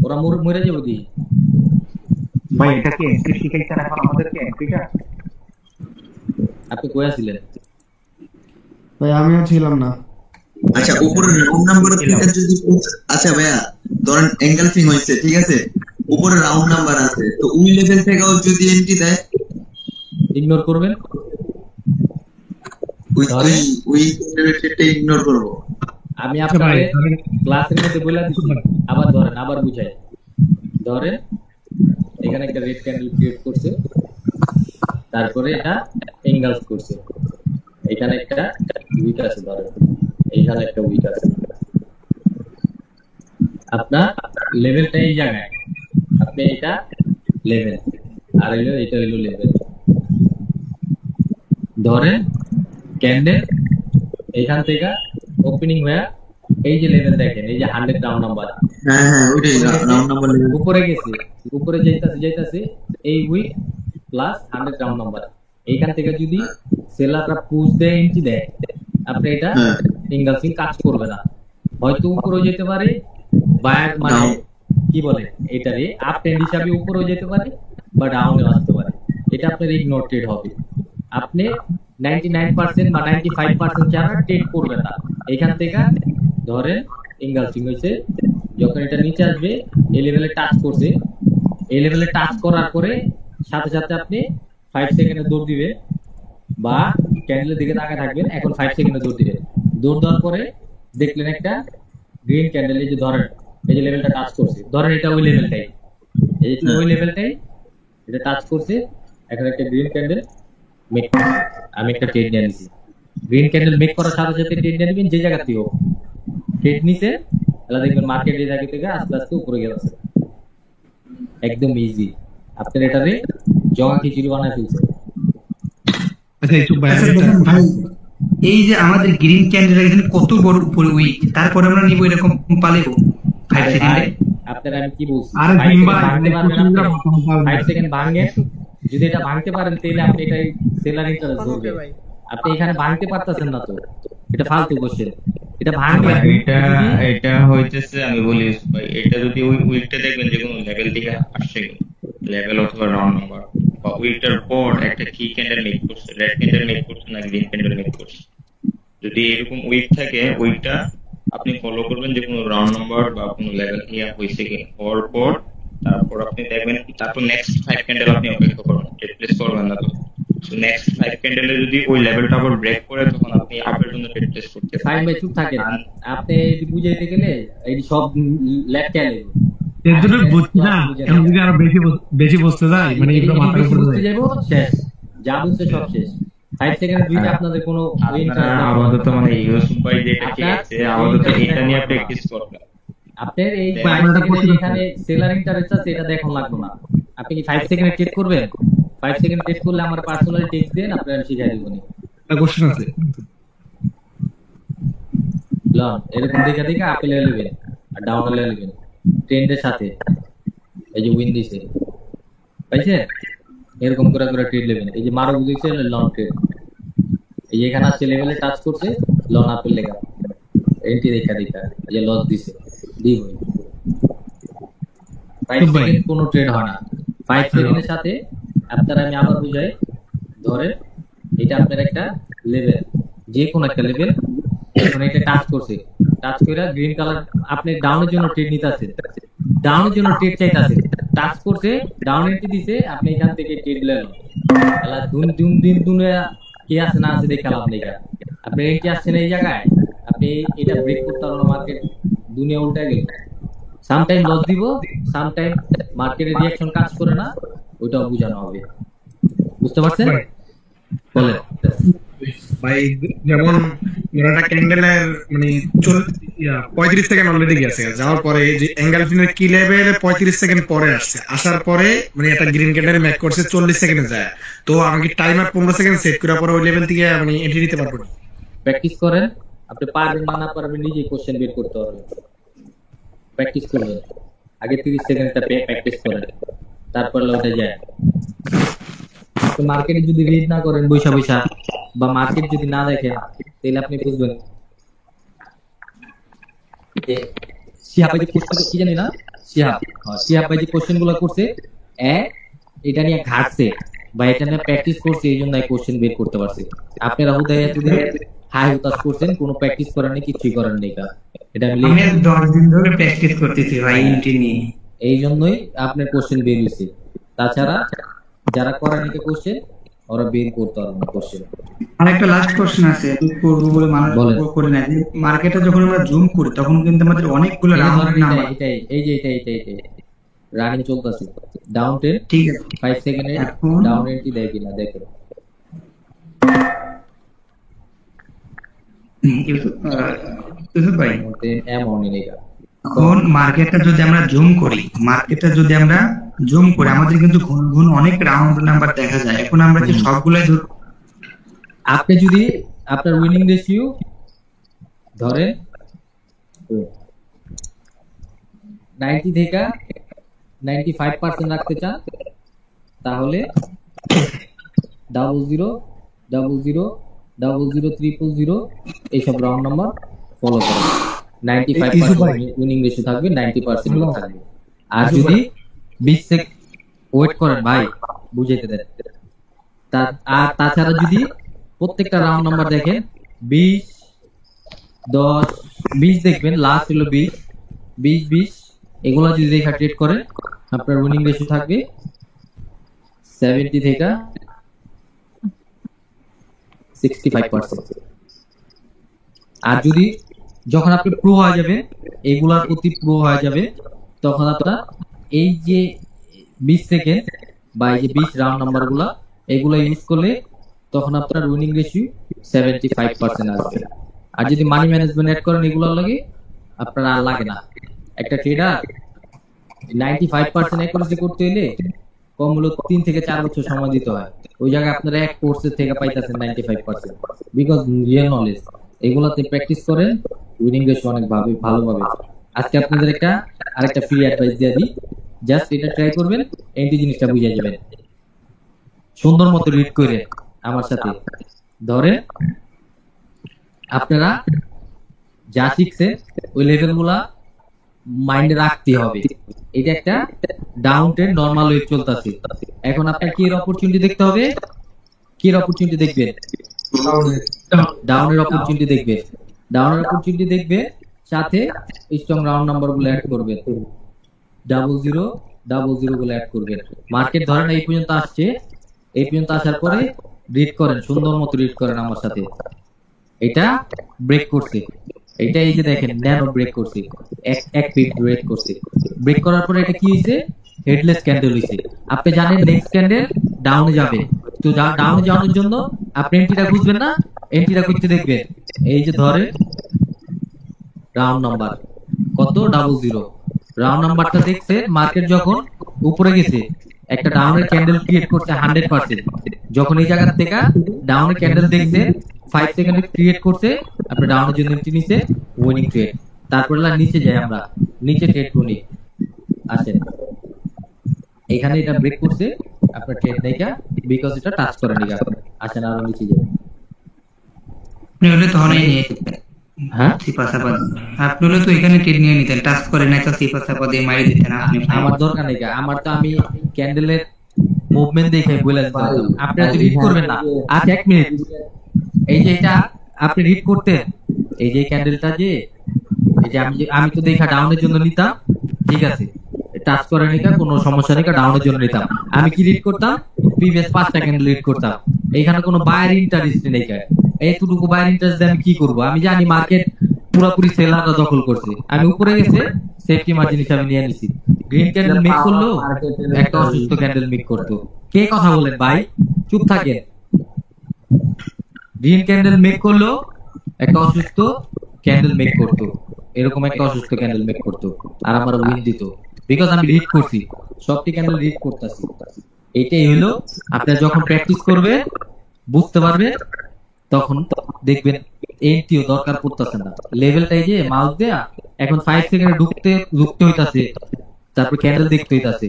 ওরা মরে যাবে দি ভাই। এটা কি এন্ট্রি শিখাইছেন এখন আমাদেরকে এন্ট্রিটা? আপনি কই আছিলেন ভাই? আমিও ছিলাম না। আচ্ছা উপরে রাউন্ড নাম্বার থেকে যদি, আচ্ছা ভাইয়া ধরেন এনগালফিং হয়েছে, ঠিক আছে, উপরে রাউন্ড নাম্বার আছে, তো ওই লেভেল থেকেও যদি এন্ট্রি দেয় ইগনোর করবেন। ওই রিলেটেডটা ইগনোর করব। আমি আপনাকে ক্লাসের মধ্যে বলে দিচ্ছি, আবার ধরেন, আবার বুঝাই। ধরেন এখানে একটা রেড ক্যান্ডেল ক্রিয়েট করছে, তারপরে এটা এঙ্গেলস করছে, এখানে একটা উইক আছে, ধরেন এইখানে একটা উইক আছে। আপনার লেভেলটা এই জায়গায়, আপনি এটা লেভেল আর এটা হইলো লেভেল। ধরেন ক্যান্ডেল এইখান থেকে ওপেনিং হয়ে এই যে লেভেল দেখেন, এই যে 100 রাউন্ড নাম্বার, হ্যাঁ হ্যাঁ ওইটাই রাউন্ড নাম্বার লেভেল উপরে গেছে, উপরে যাইতাছে এই উইক প্লাস 100 রাউন্ড নাম্বার। এইখান থেকে যদি সেলাররা পুশ দেয়, এন্ট্রি দেয়, আপনি এটা ইনগালফিং কাজ করবে না, হয়তো উপরে যেতে পারে, বায়ার মানে কি বলে এটারে আপ ট্রেন্ড হিসাবে উপরে যেতে পারে বা ডাউনে আসতে পারে। এটা আপনার ইগনোর ট্রেড হবে। আপনি 99% বা 95% ছাড়া ট্রেড করবেন না। এখান থেকে ধরেন ইনগালফিং হয়েছে, যখন এটা নিচে আসবে, এই লেভেলে টাচ করছে, এই লেভেলে টাচ করার পরে সাথে সাথে আপনি 5 সেকেন্ডে দৌড় দিবেন বা ক্যান্ডেলের দিকে তাকায় থাকবেন। এখন 5 সেকেন্ডে দৌড় দিবেন। দৌড় দেওয়ার পরে দেখলেন একটা গ্রিন ক্যান্ডেল, এই যে ধরেন এই যে লেভেলটা টাচ করছে, ধরেন এটা ওই লেভেলটাই, এই যে ওই লেভেলটাই এটা টাচ করছে। এখন একটা গ্রিন ক্যান্ডেল মেক করছে, আমি একটা ট্রেড নিয়ে নিছি। গ্রিন ক্যান্ডেল মেক করার সাথে সাথে ট্রেড নিয়ে নেবেন, যে জায়গাতেই হোক ট্রেড নিছে, তাহলে দেখবেন মার্কেট এই জায়গা থেকে আস্তে আস্তে উপরে গেছে, একদম ইজি। আপনার এটারে জগা খিচুড়ি বানায় ফেলছে। ভাই এই যে আমাদের গ্রিন ক্যান্ডেল এখানে কত বড় উপরে উইক, তারপরে আমরা নিব এরকম পালেও 5 সেকেন্ডে। আপনারা আমি কি বলছি, আর 5 সেকেন্ড ভাঙে, যদি এটা ভাঙতে পারেন তাহলে আপনি এটাই সেলার ইন্টারেস্ট ধরবে। আপনি এখানে ভাঙতে পারতেছেন না, তো এটা ফালতু কোশ্চেন। এটা ভাঙবে, এটা হইতেছে আমি বলি ভাই, এটা যদি ওই উইকটা দেখবেন যে কোনো লেভেল থেকে আসছে, লেভেল অথবা রাউন্ড নাম্বার বা উইকটার পর একটা কি ক্যান্ডেল মেক করছে, রেড ক্যান্ডেল মেক করছে না গ্রিন ক্যান্ডেল মেক করছে, যদি এরকম উইক থাকে ওইটা আপনি ফলো করবেন যে কোনো রাউন্ড নাম্বার বা কোনো লেভেল ইয়া হইছে কি হওয়ার পর, তারপর আপনি দেখবেন, তারপর নেক্সট 5 ক্যান্ডেল আপনি অপেক্ষা করবেন, রিপ্লেস করবেন না। তো নেক্সট 5 ক্যান্ডেলে যদি ওই লেভেলটা আবার ব্রেক করে, তখন আপনি আপের জন্য রিপ্লেস করতে পারেন। ফাইন ভাই চুপ থাকেন, আপনি এটি বুঝাইতে গেলে এই সব ল্যাব ক্যালে এর বুঝছি না, এখন যদি আরো বেশি বুঝতে যাই মানে এগুলো মাথার উপরে বুঝতে যাবো, শেষ যা বুঝতে সব শেষ। 5 সেকেন্ড দুইটা আপনাদের কোনো আপাতত মানে ইউসুফ ভাই যেটা ঠিক আছে, আপাতত এটা নিয়ে প্র্যাকটিস করবেন। আপনার এই 5 সেকেন্ডে এখানে সেলার ইন্টারেস্ট আছে, এটা দেখুন লাগবে না। আপনি কি 5 সেকেন্ড ট্রেড করবেন? 5 সেকেন্ড ট্রেড করলে আমার পার্সোনালি টেক্সট দেন, আপনারা শিখিয়ে দিব। একটা কোশ্চেন আছে, লন এরকম দেখা আপেল নেবেন আর ডাউন নেবেন ট্রেন্ডের সাথে, এই যে উইন দিছে পাইছে, এরকম করে করে ট্রেড নেবেন। এই যে মারো বুঝেছে লং ট্রেড, এই যে এখানে আসছে লেভেলে টাচ করছে, লন আপেল লেখা, এন্ট্রি দেখা এই যে লস দিছে দিব। 5 সেকেন্ড কোনো ট্রেড হয় না। 5 সেকেন্ডের সাথে আপনারা, আমি আবার বুঝাই, ধরে এটা আপনার একটা লেভেল, যে কোনো একটা লেভেল, এখন এটা টাচ করছে, টাচ করে গ্রিন কালার, আপনি ডাউনের জন্য ট্রেড নিতে আছেন, ডাউনের জন্য ট্রেড চাইতেছে, টাচ করছে, ডাউন এন্ট্রি দিছে, আপনি এখান থেকে ট্রেড নিলেন। তাহলে দিন কি আছে না আছে দেখে লাভ নেই। আপনি এন্ট্রি আসছেন এই জায়গায়, আপনি এটা ব্রেক করতে পারবেন, মার্কেট দুনিয়া উল্টা গেল। সামটাইম লস দিব, সামটাইম মার্কেটের রিঅ্যাকশন কাজ করে না, ওইটাও বোঝানো হবে। বুঝতে পারছেন? বলেন ভাই। যেমন একটা ক্যান্ডেলের মানে 35 সেকেন্ড অলরেডি গেছে, যাওয়ার পরে এই যে এঙ্গেলফিনের কি লেভেল 35 সেকেন্ড পরে আসছে, আসার পরে মানে একটা গ্রিন ক্যান্ডেল মেক করছে 40 সেকেন্ডে যায়। তো আমি টাইমার 15 সেকেন্ড সেট করার পরে ওই লেভেল থেকে মানে এন্ট্রি নিতে পারবো না। প্র্যাকটিস করেন, আপনি পারবেন না পারবেন নিজেই কোশ্চেন বের করতে হবে। প্র্যাকটিস করবেন, আগে 30 সেকেন্ডটা প্র্যাকটিস করেন, তারপর ওটা যায়। তো মার্কেটে যদি রিড না করেন বৈশা বৈশা, বা মার্কেট যদি না দেখেন, তাহলে আপনি বুঝবেন যে শিহাব ভাই যে কোশ্চেন কি জানি না, শিহাব ভাই যে কোশ্চেন গুলো করছে এটা নিয়ে ঘাটছে বা এটা নিয়ে প্র্যাকটিস করছে, এই জন্য এই কোশ্চেন বের করতে পারছে। আপনারা হুদায় এতদিন হাই হুতাশ করছেন, কোনো প্র্যাকটিস করেন না, কিছুই করেন না। এটা আমি 10 দিন ধরে প্র্যাকটিস করতেছি ভাই এন্ট্রি নিয়ে, এই জন্যই আপনার কোশ্চেন বের হয়েছে। তাছাড়া যারা করেন এটা কোশ্চেন, ওরা বের করতে পারবে না কোশ্চেন। আর একটা লাস্ট কোশ্চেন আছে, আমি করব বলে মানুষ করে না। যে মার্কেটে যখন আমরা জুম করি তখন কিন্তু আমাদের অনেকগুলো রাউন্ড নাম্বার, এইটাই রানিং চলতেছে। ডাউন 10, ঠিক আছে 5 সেকেন্ডে ডাউন এন্ট্রি দেয় কিনা দেখো। ইউসুফ ভাই এমন নেগা এখন মার্কেটটা যদি আমরা জুম করি, আমাদের কিন্তু ঘন ঘন অনেক রাউন্ড নাম্বার দেখা যায়। এখন আমরা কি সবগুলাই আপনি যদি আপনার উইনিং রেশিও ধরেন 90 থেকে 95% রাখতে চান, তাহলে 00 00 00 000 এইসব রাউন্ড নাম্বার ফলো করেন। 95% উইনিং রেশিও থাকবে, 90% থাকবে। আর যদি 20 সেকেন্ড ওয়েট করেন ভাই, বুঝাইতে দেন। আর তাছাড়া যদি প্রত্যেকটা রাউন্ড নাম্বার দেখেন 20 10 20 দেখবেন, লাস্ট হলো 20 20 20, এগুলো যদি দেখা ট্রেড করেন, আপনার উইনিং রেশিও থাকবে 70 থেকে 65%। আর যদি যখন আপনি প্রো হয়ে যাবে, এগুলার প্রতি প্রো হয়ে যাবে, তখন আপনার এই যে 20 সেকেন্ড বা এই যে 20 রাউন্ড নাম্বার গুলা, এগুলা ইউজ করলে তখন আপনার উইনিং রেশিও 75% আসবে। আর যদি মানি ম্যানেজমেন্ট এড করেন এগুলোর লাগে, আপনার আর লাগে না। একটা ট্রেডার 95% অ্যাকুরেসি করতে হলে কম হলো 3 থেকে 4 বছর সময় দিতে হয়। ওই জায়গায় আপনারা এক কোর্সের থেকে পাইতেছেন 95%, বিকজ রিয়েল নলেজ। এগুলাতে প্র্যাকটিস করেন, উইনিং রেশিও অনেক ভালোভাবে। আজকে আপনাদের আরেকটা ফ্রি অ্যাডভাইস দিয়ে দিই, জাস্ট এটা ট্রাই করবেন, এন্ট্রি জিনিসটা বুঝে যাবেন। সুন্দর মতো রিড করে আমার সাথে ধরে আপনারা যা শিখছে ওই লেভেলগুলা মাইন্ডে রাখতে হবে। এটা একটা ডাউন ট্রেন্ড নরমাল ওয়েভ চলতেছে। এখন আপনার কি এর অপরচুনিটি দেখতে হবে, কি এর অপরচুনিটি দেখবেন, ডাউনের অপরচুনিটি দেখবে, ডাউনের অপরচুনিটি দেখবে, সাথে স্ট্রং রাউন্ড নাম্বার গুলো অ্যাড করবেন, 00 00 গুলো অ্যাড করবেন। মার্কেট ধরেন এই পর্যন্ত আসছে, এই পর্যন্ত আসার পরে রিড করেন, সুন্দর মতো রিড করেন আমার সাথে। এটা ব্রেক করছে, এটা এই যে দেখেন ন্যানো ব্রেক করছে, এক পিপ ব্রেক করছে। ব্রেক করার পরে এটা কি হয়েছে, হেডলেস ক্যান্ডেল হয়েছে। আপনি জানেন নেক্সট ক্যান্ডেল ডাউনে যাবে, তো ডাউনে যাওয়ার জন্য আপনি এন্ট্রিটা খুঁজবেন না, এন্ট্রিটা করতে দেখবেন এই যে ধরে রাউন্ড নাম্বার কত 00, রাউন্ড নাম্বারটা দেখছে। মার্কেট যখন উপরে গেছে, একটা ডাউনের ক্যান্ডেল ক্রিয়েট করছে 100%, যখন এই জায়গা থেকে ডাউনের ক্যান্ডেল দেখছে 5 সেকেন্ডে ক্রিয়েট করছে, আপনি ডাউনের জন্য এন্ট্রি নিছে, উইনিং ট্রেড। তারপরে নিচে যাই আমরা, নিচে ট্রেড করি, আসেন এখানে এটা ব্রেক করছে, আপনার ট্রেড দেখা, বিকজ এটা টাচ করে নি, আসেন আরো নিচে যাই। হ্যাঁ আপনি তো এখানে ট্রেড নিয়ে নিতেন, টাচ করে নাই তো সিপাসাপা দিয়ে মারি দিতেন। আমার দরকার নেই, আমার তো আমি ক্যান্ডেলের মুভমেন্ট দেখে বলে দিতাম। আপনি তো রিড করবেন না। আচ্ছা 1 মিনিট, এই যে এটা আপনি রিড করতেন, এই যে ক্যান্ডেলটা যে এই যে আমি তো দেখা ডাউনের জন্য নিতাম, ঠিক আছে, টাচ করে নিতাম, কোনো সমস্যা নেই, ডাউনের জন্য নিতাম। আমি কি রিড করতাম, প্রিভিয়াস 5টা ক্যান্ডেল রিড করতাম। এইখানে কোনো বায়ার ইন্টারেস্ট নেই, এইটুকু বায়ার ইন্টারেস্ট দিয়ে আমি কি করবো? আমি জানি মার্কেট পুরোপুরি সেলাররা দখল করছে, আমি উপরে গেছে সেফটি মার্জিন হিসাবে নিয়ে নিছি। গ্রিন ক্যান্ডেল মেক করলো, একটা অসুস্থ ক্যান্ডেল মেক করতো। কে কথা বলেন ভাই, চুপ থাকেন। গ্রিন ক্যান্ডেল মেক করলো, একটা অসুস্থ ক্যান্ডেল মেক করতো, এরকম একটা অসুস্থ ক্যান্ডেল মেক করতো আর আমার উইন দিত, বিকজ আমি রিড করছি, সবটি ক্যান্ডেল রিড করতেছি। এটাই হলো আপনার যখন প্র্যাকটিস করবে বুঝতে পারবে, তখন দেখবেন এন্ট্রিও দরকার পড়তেছে না। লেভেলটাই যে মাউস দেয়া এখন 5 সেকেন্ডে ঢুকতে হইতাছে, তারপর ক্যান্ডেল দেখতে হইতাছে।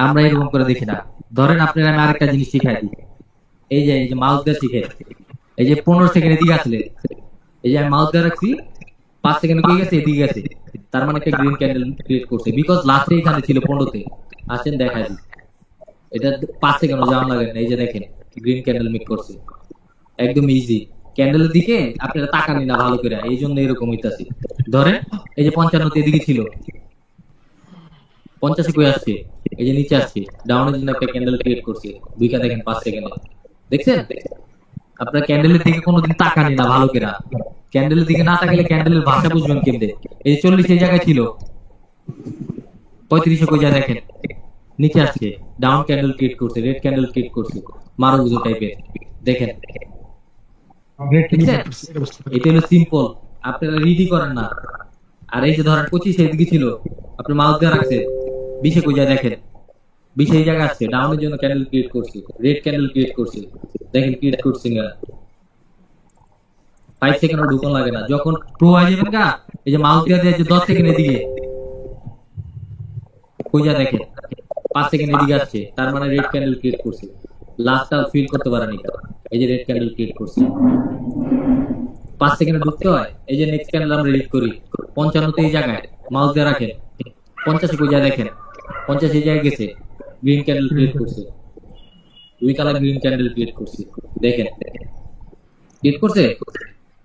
আমরা এরকম করে দেখি না। ধরেন আপনার আমি আরেকটা জিনিস শিখাই দিই, এই যে মাউস দেওয়া শিখে, এই যে 15 সেকেন্ডের দিকে আসলে, এই যে আমি মাউস দেওয়া রাখছি 5 সেকেন্ড হয়ে গেছে, এদিকে গেছে, তার মানে একটা গ্রিন ক্যান্ডেল ক্রিয়েট করছে, বিকজ লাস্টে এখানে ছিল 15তে। আসেন দেখাই দিই, এটা 5 সেকেন্ড যাওয়া লাগে না। এই যে দেখেন গ্রিন ক্যান্ডেল মেক করছে, একদম ইজি। ক্যান্ডেলের দিকে আপনারা তাকানি না ভালো করে, এই জন্য এরকম হইতাছে। ধরেন এই যে 55তে এদিকে ছিল, 50 কই আসছে, এই যে নিচে আসছে, ডাউনের জন্য একটা ক্যান্ডেল ক্রিয়েট করছে, দুইটা দেখেন 5 সেকেন্ডে, দেখছেন? আপনারা ক্যান্ডেলের দিকে কোনোদিন তাকানি না ভালো করে। ক্যান্ডেলের দিকে না তাকালে ক্যান্ডেলের ভাষা বুঝবেন কেমনে। এই যে 40 এই জায়গায় ছিল, 35 কই যায় দেখেন, নিচে আসছে, ডাউন ক্যান্ডেল ক্রিয়েট করছে, রেড ক্যান্ডেল ক্রিয়েট করছে, মারুগুজো টাইপের, দেখেন? এটা হলো সিম্পল, আপনারা রিডি করেন না। আর এই যে ধরেন 25 এদিকে ছিল, আপনি মাউস দিয়ে রাখছে, 20 কই যায় দেখেন, 20 এই জায়গায় আসছে, ডাউনের জন্য ক্যান্ডেল ক্রিয়েট করছে, রেড ক্যান্ডেল ক্রিয়েট করছে, দেখেন ক্রিয়েট করছে না। 5 সেকেন্ড ঢুকন লাগে না। যখন প্রো হয়ে যাবেন গা, এই যে মাউস দিয়ে যে 10 সেকেন্ড এদিকে কই যায় দেখেন, 5 সেকেন্ড এদিকে আসছে, তার মানে রেড ক্যান্ডেল ক্রিয়েট করছে। লাস্টটা ফিল করতে পারেনি, এই যে রেড ক্যান্ডেল ক্রিয়েট করছে। 5 সেকেন্ডে ঢুকতে হয়। এই যে নেক্সট ক্যান্ডেল আমরা রিড করি 55তে এই জায়গায়, মাউস দিয়ে রাখেন, 50 কই যায় দেখেন, 50 এই জায়গায় গেছে, গ্রিন ক্যান্ডেল ক্রিয়েট করছে, দুই কালার গ্রিন ক্যান্ডেল ক্রিয়েট করছে, দেখেন ক্রিয়েট করছে।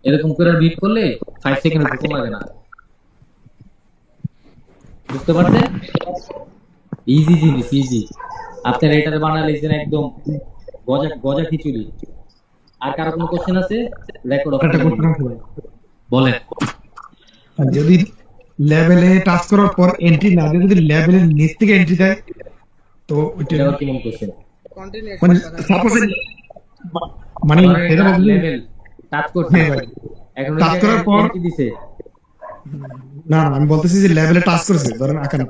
এরকম করে রিড করলে 5 সেকেন্ড ঢুকতে লাগে না। বুঝতে পারছেন? ইজি জিনিস, ইজি। আপনার এটাতে বানালে একদম গজা খিচুড়ি। আর কারো কোনো কোশ্চেন আছে? রেকর্ড অফ বলেন। যদি লেভেলে টাচ করার পর এন্ট্রি না দেয়, যদি লেভেলের নিচ থেকে এন্ট্রি দেয়, তো ওইটা কেমন কোশ্চেন? মানে সাপোজ মানে এটা লেভেল টাচ করছে, এখন টাচ করার পর কি দিছে? না আমি বলতেছি যে লেভেলে টাচ করেছে, ধরেন আকান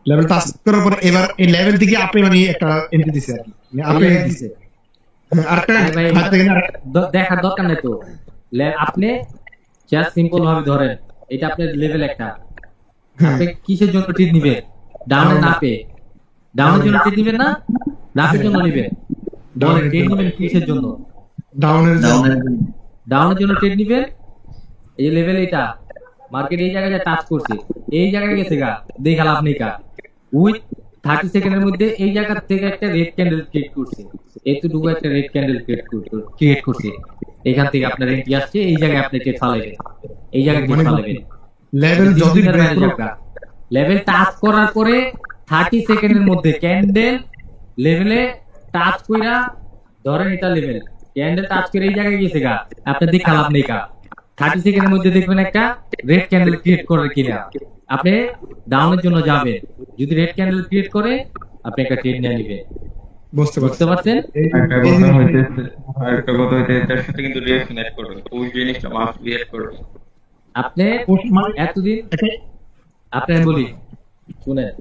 লেভেল টাচ করার পর এবার এই লেভেল থেকে আপনি মানে একটা এন্ট্রি দিছে আর কি, আপনি দিছে দেখার দরকার নাই তো। আপনি জাস্ট সিম্পল ভাবে ধরেন, এটা আপনার লেভেল একটা, আপনি কিসের জন্য ট্রিট নিবেন? ডাউনে না পেয়ে ডাউনের জন্য ট্রিট নিবেন না রাফের জন্য নিবেন? বলেন ট্রিট নিবেন কিসের জন্য? ডাউনের জন্য ট্রিট নিবেন। এই লেভেল এটা মার্কেট এই জায়গায় টাচ করছে, এই জায়গায় গেছে গা, দেখাল আপনি কা উইথ 30 সেকেন্ডের মধ্যে এই জায়গা থেকে একটা রেড ক্যান্ডেল ক্রিয়েট করছে, এতটুকু একটা রেড ক্যান্ডেল ক্রিয়েট করছে। এখান থেকে আপনার এন্ট্রি আসছে, এই জায়গায় আপনি টেট ফালাইবেন, এই জায়গায় টেট ফালাইবেন। লেভেল টাচ করার পরে 30 সেকেন্ডের মধ্যে ক্যান্ডেল লেভেলে টাচ কইরা, ধরেন এটা লেভেল, ক্যান্ডেল টাচ করে এই জায়গায় গেছে গা, আপনি দেখাল আপনি কা 30 সেকেন্ডের মধ্যে দেখবেন একটা রেড ক্যান্ডেল ক্রিয়েট করে কিনা, আপনি ডাউনের জন্য যাবেন। যদি রেড ক্যান্ডেল ক্রিয়েট করে আপনি একটা ট্রেড নিয়ে নেবেন। বুঝতে পারছেন? একটা কথা হইতে তার সাথে কিন্তু রিঅ্যাকশন অ্যাড করবে, ওই জিনিসটা মাস্ট রিঅ্যাক্ট করবে। আপনি এতদিন আপনি বলি শুনেন,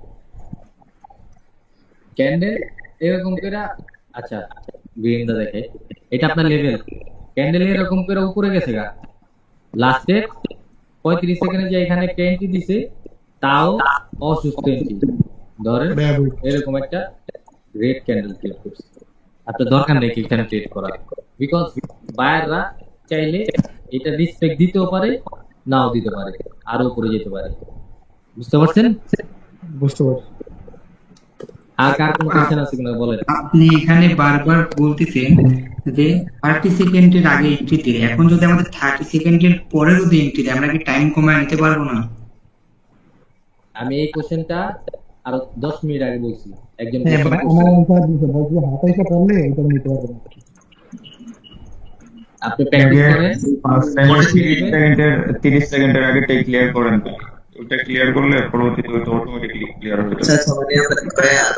ক্যান্ডেল এরকম করে, আচ্ছা গ্রিনটা দেখে, এটা আপনার লেভেল, ক্যান্ডেল এরকম করে উপরে গেছে গা, লাস্টে 35 সেকেন্ডে যে এখানে একটা এন্ট্রি দিছে, তাও অসুস্থ এন্ট্রি, ধরেন এরকম একটা রেড ক্যান্ডেল ক্রিয়েট করছে। আপনার দরকার নেই এখানে ট্রেড করা, বিকজ বায়াররা চাইলে এটা রিসপেক্ট দিতেও পারে, নাও দিতে পারে, আরো উপরে যেতে পারে। বুঝতে পারছেন? বুঝতে পারছি। আর কার কোনো কোশ্চেন আছে কিনা বলেন। আপনি এখানে বারবার বলতেছেন যে 30 সেকেন্ডের আগে এন্ট্রি দিলে, এখন যদি আমাদের 30 সেকেন্ডের পরে যদি এন্ট্রি দেয়, আমরা কি টাইম কমায় নিতে পারবো না? আমি এই কোশ্চেনটা আরো 10 মিনিট আগে বলছি, একজন আপনি প্র্যাকটিস করেন, ফার্স্ট টাইমে 30 সেকেন্ডের আগে টেক ক্লিয়ার করেন, ওটা ক্লিয়ার করলে পরবর্তীতে ওটা অটোমেটিক্যালি ক্লিয়ার হয়ে যাবে। আচ্ছা মানে আমরা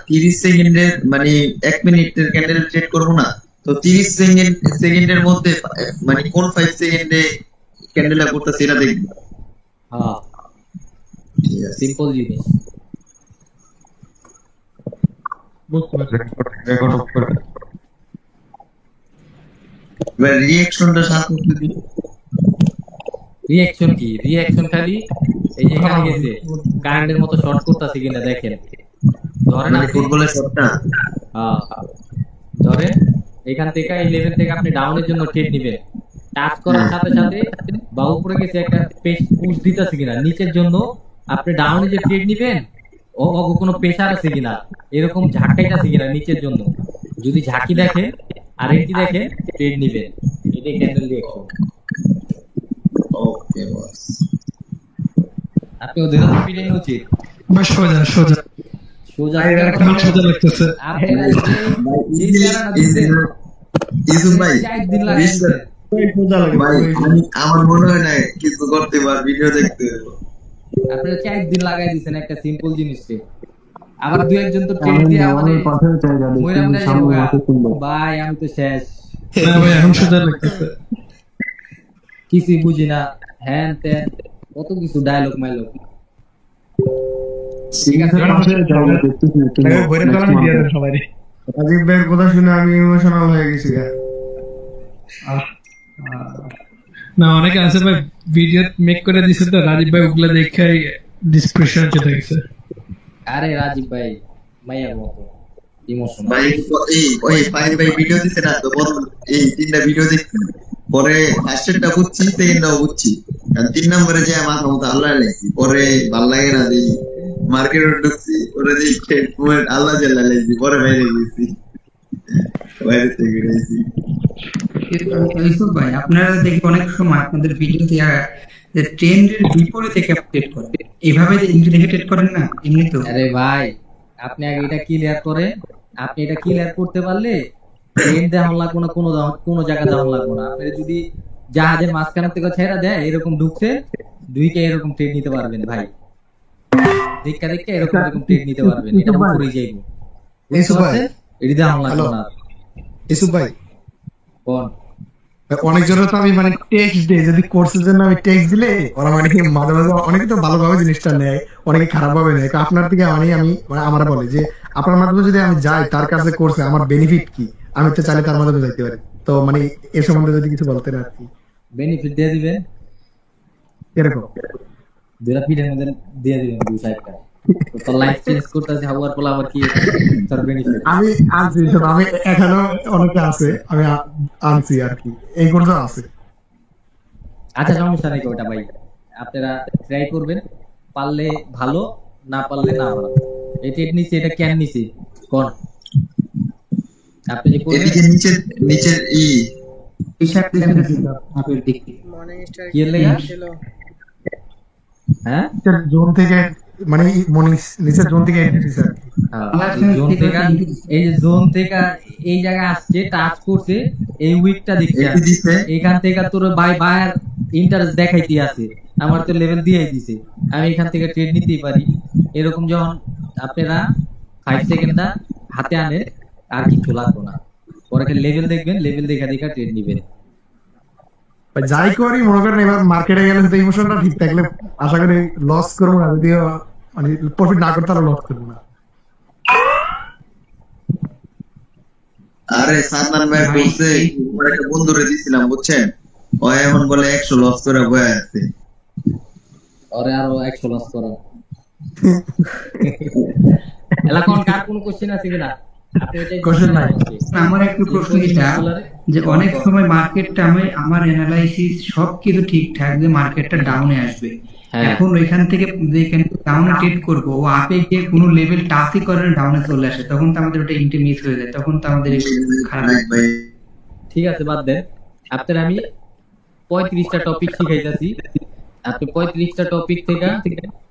30 সেকেন্ডের মানে 1 মিনিটের ক্যান্ডেল ট্রেড করব না তো, 30 সেকেন্ডের মধ্যে মানে কোন 5 সেকেন্ডে ক্যান্ডেলটা করতেছে এটা দেখব। হ্যাঁ ঠিক আছে সিম্পল জিনিস। এবার রিঅ্যাকশনটা সাথে যদি রিঅ্যাকশন কি? রিঅ্যাকশন খালি এই যে এখানে গেছে কারেন্টের মতো শর্ট করতেছে কিনা দেখেন। ধরেন মানে আপনি ফুটবলের শটটা ধরেন এখান থেকে এই লেভেল থেকে আপনি ডাউনের জন্য ট্রেড নিবেন, টাচ করার সাথে সাথে বা উপরে গেছে একটা পুশ দিতেছে কিনা, নিচের জন্য আপনি ডাউনে যে ট্রেড নিবেন ও কোনো প্রেসার আছে কিনা, এরকম ঝাঁকাইতেছে কিনা নিচের জন্য, যদি ঝাঁকি দেখেন আর এটি দেখেন ট্রেড নিবেন। এটাই ক্যান্ডেল রিঅ্যাকশন। ওকে বস আপনি ওদের পিটাই উচিত বাস সোজা সোজা সোজা সোজা লাগতেছে। আপনারা ইসু ভাই 4 দিন লাগাইছে। ভাই আমার মনে হয় না কিছু করতে পার ভিডিও দেখতে হবে। আপনারা 4 দিন লাগাই দিয়েছেন একটা সিম্পল জিনিসকে, আবার দুই একজন তো ট্রেড দিয়ে আমাদের ভাই আমি তো শেষ ভাই এখন সোজা লাগতেছে। কিছুই বুঝি না, হ্যান ত্যান কত কিছু ডায়লগ মাইলগ। ঠিক আছে রাজীব ভাইয়ের কথা শুনে আমি ইমোশনাল হয়ে গেছি। না অনেকে আছে ভাই ভিডিও মেক করে দিছে তো রাজীব ভাই ওগুলা দেখে ডিসক্রিপশন চলে গেছে। আরে রাজীব ভাই মাইয়ার মতো ইমোশনাল। ভাই ওই ফাইন ভাই ভিডিও দিতে না তো এই 3টা ভিডিও দেখছি, পরে ফার্স্টেরটা বুঝছি, সেকেন্ডটাও বুঝছি, আর 3 নম্বরে যে মাথা মতো আল্লাহ লাগছি, পরে ভাল লাগে না দিই মার্কেটে ঢুকছি, ওরে দিই আল্লাহ জাল্লাহ লাগছি, পরে বাইরে গেছি, বাইরে থেকে গেছি। ইউসুফ ভাই আপনারা দেখি অনেক সময় আপনাদের ভিডিওতে যে ট্রেন্ডের বিপরীতে ক্যাপচার করে, এইভাবে ইন্টারনেট করেন না এমনি তো। আরে ভাই আপনি আগে এটা ক্লিয়ার করেন, আপনি এটা ক্লিয়ার করতে পারলে ট্রেন দেওয়া লাগবো না, কোনো জায়গা দেওয়া লাগবো না। আপনি যদি জাহাজের মাঝখান থেকে ছেড়া দেয় এরকম ঢুকছে দুইকে এরকম ট্রেন নিতে পারবেন ভাই, দেখা দেখা এরকম ট্রেন নিতে পারবেন, এটা করে যাইবো। ইউসুফ ভাই এটা দেওয়া লাগবো না। ইউসুফ ভাই কোন অনেক জনের তো আমি মানে টেক্সট দিই, যদি কোর্সের জন্য আমি টেক্সট দিলে ওরা মানে মাঝে মাঝে অনেকে তো ভালোভাবে জিনিসটা নেয়, অনেকে খারাপ ভাবে নেয়। আপনার থেকে আমি মানে আমার বলে যে আপনার মাধ্যমে যদি আমি যাই তার কাছে কোর্সে আমার বেনিফিট কি, আমি তো চাইলে তার মাধ্যমে যাইতে পারি। তো মানে এর সম্বন্ধে যদি কিছু বলতেন আর কি। বেনিফিট দিয়ে দিবেন এরকম দুটা ফিটের মধ্যে দিয়ে দিবেন দুই সাইডটা, তো লাইফ চেঞ্জ করতেছে হাওয়ার পোলা আবার কি তার বেনিফিট। আমি আনছি, আমি এখানেও অনেকে আছে, আমি আনছি আর কি, এই কোর্সে আছে। আচ্ছা সমস্যা নেই ওটা ভাই, আপনারা ট্রাই করবেন, পারলে ভালো, না পারলে না ভালো। এটা নিচে এটা কেন নিচে কোন আপনি যে করবেন এদিকে নিচের মর্নিং স্টার কি লেগা ছিল হ্যাঁ জোন থেকে মানে নিচের জোন থেকে জোন থেকে এই যে জোন থেকে এই জায়গায় আসছে, টাচ করছে, এই উইকটা দেখছে, এখান থেকে তোর বায়ার ইন্টারেস্ট দেখাইতে আছে, আমার তো লেভেল দিয়ে দিছে, আমি এখান থেকে ট্রেড নিতেই পারি। এরকম যখন আপনারা 5 সেকেন্ডটা হাতে আনে আর কিছু লাগবে না, পরে লেভেল দেখবেন, লেভেল দেখা দেখা ট্রেড নিবেন। যাই করি মনে করেন এবার মার্কেটে গেলে তো ইমোশনটা ঠিক থাকলে আশা করি লস করবো না, যদিও মানে প্রফিট না করতে লস করবো না। আরে সাদমান ভাই বলছে আমার একটা বন্ধুরে দিছিলাম বুঝছেন, ও এখন বলে 100 লস করে বয়ে আছে, ওরে আরো 100 লস করো। এলা কোন কার কোন কোশ্চেন আছে কিনা? কোশ্চেন নাই। আমার একটা প্রশ্ন এটা যে অনেক সময় মার্কেটটা আমার অ্যানালাইসিস সবকিছু ঠিকঠাক যে মার্কেটটা ডাউনে আসবে, এখন ওইখান থেকে যে ডাউনে ট্রেড করবো, ও আপে গিয়ে কোনো লেভেল টাচই করে ডাউনে চলে আসে, তখন তো আমাদের ওটা এন্ট্রি মিস হয়ে যায়, তখন তো আমাদের খারাপ। ঠিক আছে বাদ দেন, আপনার আমি 35টা টপিক শিখাইতেছি, আপনি 35টা টপিক থেকে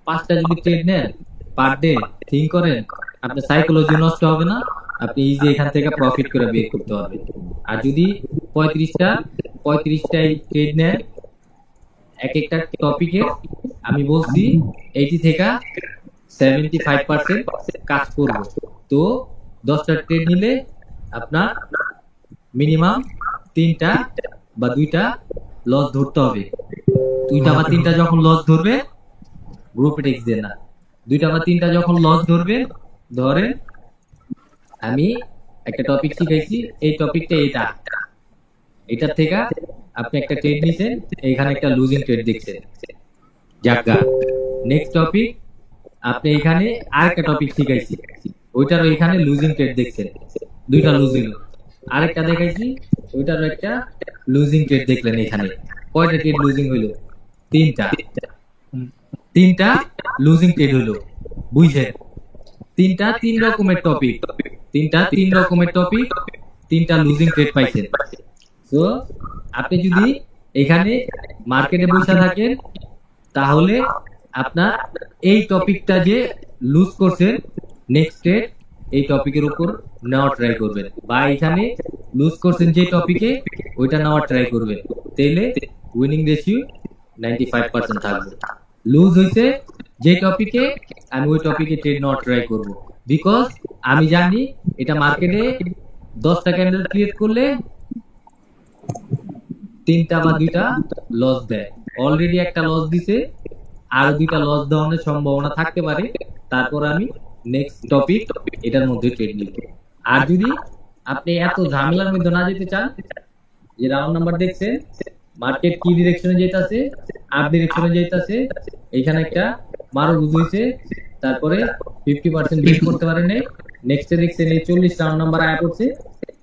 5টা যদি ট্রেড নেন পার ডে, থিঙ্ক করেন, আপনার সাইকোলজি নষ্ট হবে না, আপনি ইজি এখান থেকে প্রফিট করে বের করতে পারবেন। আর যদি 35টাই ট্রেড নেন এক একটা টপিকে, আমি বলছি 80 থেকে 75% কাজ করব, তো 10টা ট্রেড নিলে আপনার মিনিমাম 3টা বা 2টা লস ধরতে হবে। দুইটা বা তিনটা যখন লস ধরবে, গ্রুপে টেক্সট দেন না, দুইটা বা তিনটা যখন লস ধরবে, ধরে আমি একটা টপিক শিখাইছি, এই টপিকটা এটার থেকে আপনি একটা ট্রেড নিছেন, এইখানে একটা লুজিং ট্রেড দেখছেন, জায়গা নেক্সট টপিক আপনি এখানে আরেকটা টপিক শিখাইছি, ওইটারও এখানে লুজিং ট্রেড দেখছেন, দুইটা লুজিং, আরেকটা দেখাইছি ওইটারও একটা লুজিং ট্রেড দেখলেন, এখানে কয়টা ট্রেড লুজিং হইলো? তিনটা লুজিং ট্রেড হইলো, বুঝছেন? তিনটা তিন রকমের টপিক, তিনটা লুজিং ট্রেড পাইছেন। তো আপনি যদি এখানে মার্কেটে বসে থাকেন, তাহলে আপনার এই টপিকটা যে লুজ করছেন নেক্সট ট্রেড, এই টপিকের উপর নেওয়ার ট্রাই করবেন, বা এখানে লুজ করছেন যে টপিকে ওইটা নেওয়ার ট্রাই করবেন, তাহলে উইনিং রেশিও 95% থাকবে। লুজ হইছে যে টপিকে, আমি ওই টপিকে ট্রেড নেওয়ার ট্রাই করব, বিকজ আমি জানি এটা মার্কেটে 10টা ক্যান্ডেল ক্রিয়েট করলে 3টা বা 2টা লস দেয়, অলরেডি একটা লস দিছে, আর 2টা লস দেওয়ার সম্ভাবনা থাকতে পারে, তারপর আমি নেক্সট টপিক এটার মধ্যে ট্রেড নিব। আর যদি আপনি এত ঝামেলার মধ্যে না যেতে চান, যে রাউন্ড নাম্বার দেখছেন মার্কেট কি ডিরেকশনে যাইতাছে, আপ ডিরেকশনে যাইতাছে, এইখানে একটা মারো বুঝইছে, তারপরে 50% বিট করতে পারে নাই, নেক্সটে দেখছেন এই 40 রাউন্ড নাম্বার আয়া পড়ছে,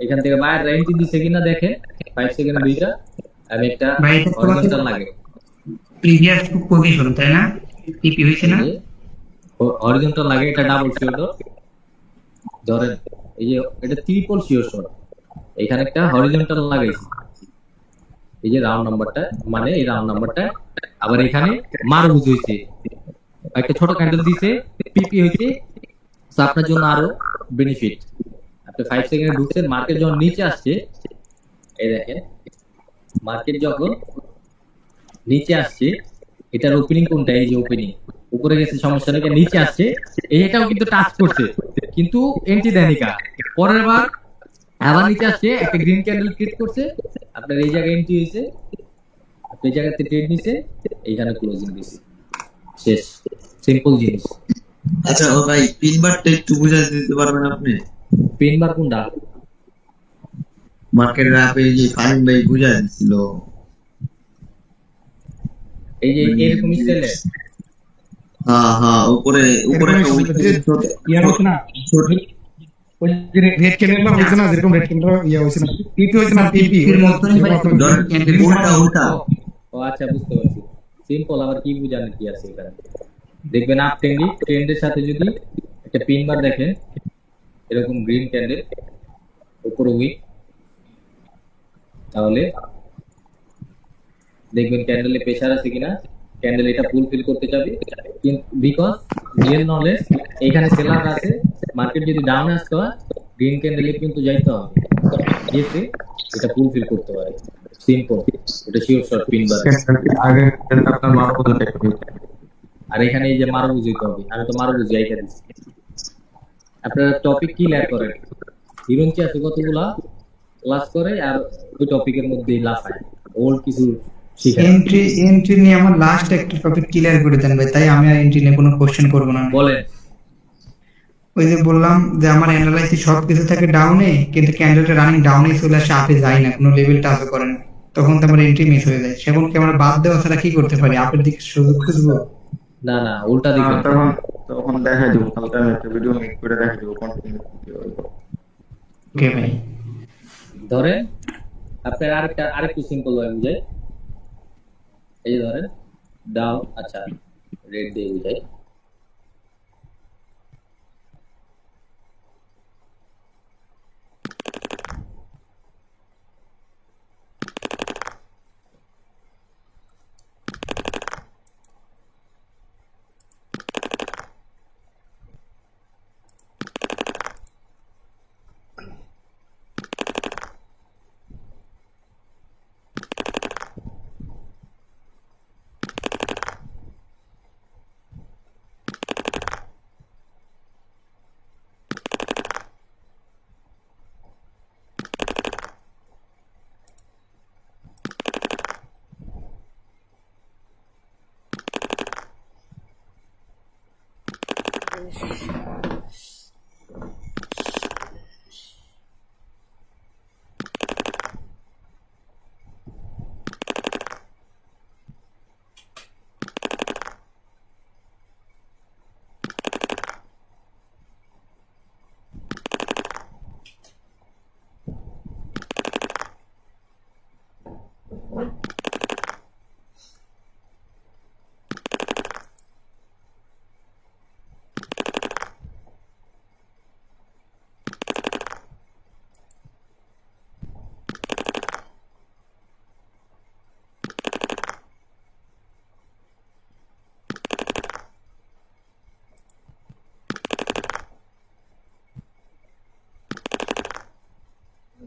এখান থেকে বায়ার রেঞ্জ দিছে কিনা দেখেন, 5 সেকেন্ড দুইটা, আমি একটা হরিজন্টাল লাগে প্রিভিয়াস পজিশন, তাই না? পিপি হইছে না, হরিজন্টাল লাগে, এটা ডাবল শিওর ধরেন, এই যে এটা ট্রিপল শিওর শট, এখানে একটা হরিজন্টাল লাগাইছি, এই যে রাউন্ড নাম্বারটা, মানে এই রাউন্ড নাম্বারটা, আবার এখানে মারবুজ হয়েছে, একটা ছোট ক্যান্ডেল দিছে, পিপি হয়েছে, আপনার জন্য আরো বেনিফিট। আপনি 5 সেকেন্ডে ঢুকছেন, মার্কেট যখন নিচে আসছে, এই দেখেন মার্কেট যখন নিচে আসছে, এটার ওপেনিং কোনটা? এই যে ওপেনিং, উপরে গেছে সমস্যা নেই, নিচে আসছে, এটাও কিন্তু টাচ করছে, কিন্তু এন্ট্রি দেয়নি, পরের বার আবার নিচে আসছে, একটা গ্রিন ক্যান্ডেল ক্রিয়েট করছে, আপনার এই জায়গায় এন্ট্রি হয়েছে, আপনি এই জায়গাতে ট্রেড নিছে, এইখানে ক্লোজিং দিছে, শেষ, সিম্পল জিনিস। আচ্ছা ও ভাই, পিন বারটা একটু বুঝাই দিতে পারবেন আপনি? পিন বার কোনটা? মার্কেটের অ্যাপে যে ফাইন ভাই বুঝাই দিছিল, এই যে এরকম স্টাইলে, হ্যাঁ উপরে ইয়া হচ্ছে না, ওই যে রেড ক্যান্ডেল না হচ্ছে না, যেরকম রেড ক্যান্ডেল ইয়া হচ্ছে না, পিপি হচ্ছে না, পিপি এর মতনই ভাই ক্যান্ডেল উল্টা। ও আচ্ছা, বুঝতে পারছি, সিম্পল। আবার কি বুঝানোর কি আছে এখানে? দেখবেন আপ ট্রেন্ডের সাথে যদি একটা পিন বার দেখেন, এরকম গ্রিন ক্যান্ডেল উপরে উইক, তাহলে দেখবেন ক্যান্ডেলে প্রেসার আছে কিনা, ক্যান্ডেল এটা ফুলফিল করতে যাবে, কিন্তু বিকজ রিয়েল নলেজ এখানে সেলার আছে, মার্কেট যদি ডাউন আসতে হয় গ্রিন ক্যান্ডেলে কিন্তু যাইতে হবে, গেছে এটা ফুলফিল করতে পারে, সিম্পল, এটা শিওর শর্ট পিন বার। আর এখানে এই যে মারো বুঝতে হবে, আমি তো মারো বুঝি আইকা দিচ্ছি। আপনারা টপিক কি ল্যাক করেন? হিরোঞ্চি আছে কতগুলা ক্লাস করে, আর ওই টপিকের মধ্যে লাফায়, ওল্ড কিছু শিখায়। এন্ট্রি নিয়ে আমার লাস্ট একটা টপিক ক্লিয়ার করে দেন ভাই, তাই আমি আর এন্ট্রি নিয়ে কোনো কোশ্চেন করব না। বলেন। ওই যে বললাম যে আমার অ্যানালাইসিস সবকিছু থাকে ডাউনে, কিন্তু ক্যান্ডেলটা রানিং ডাউনে চলে আসে, আপে যায় না, কোনো লেভেল টাচও করে না, তখন তো আমার এন্ট্রি মিস হয়ে যায়। সেখন কি আমরা বাদ দেওয়া ছাড়া কি করতে পারি? আপের দিকে সুযোগ খুঁজবো? না না, উল্টা দিকে। তখন দেখা দিব, কালকে আমি একটা ভিডিও মেক করে দেখা দিব কন্টিনিউ। ওকে ভাই। ধরেন আপনার আরেকটু সিম্পল ভাবে বুঝাই, এই যে ধরেন ডাউন, আচ্ছা রেড দিয়ে বুঝাই,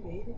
Very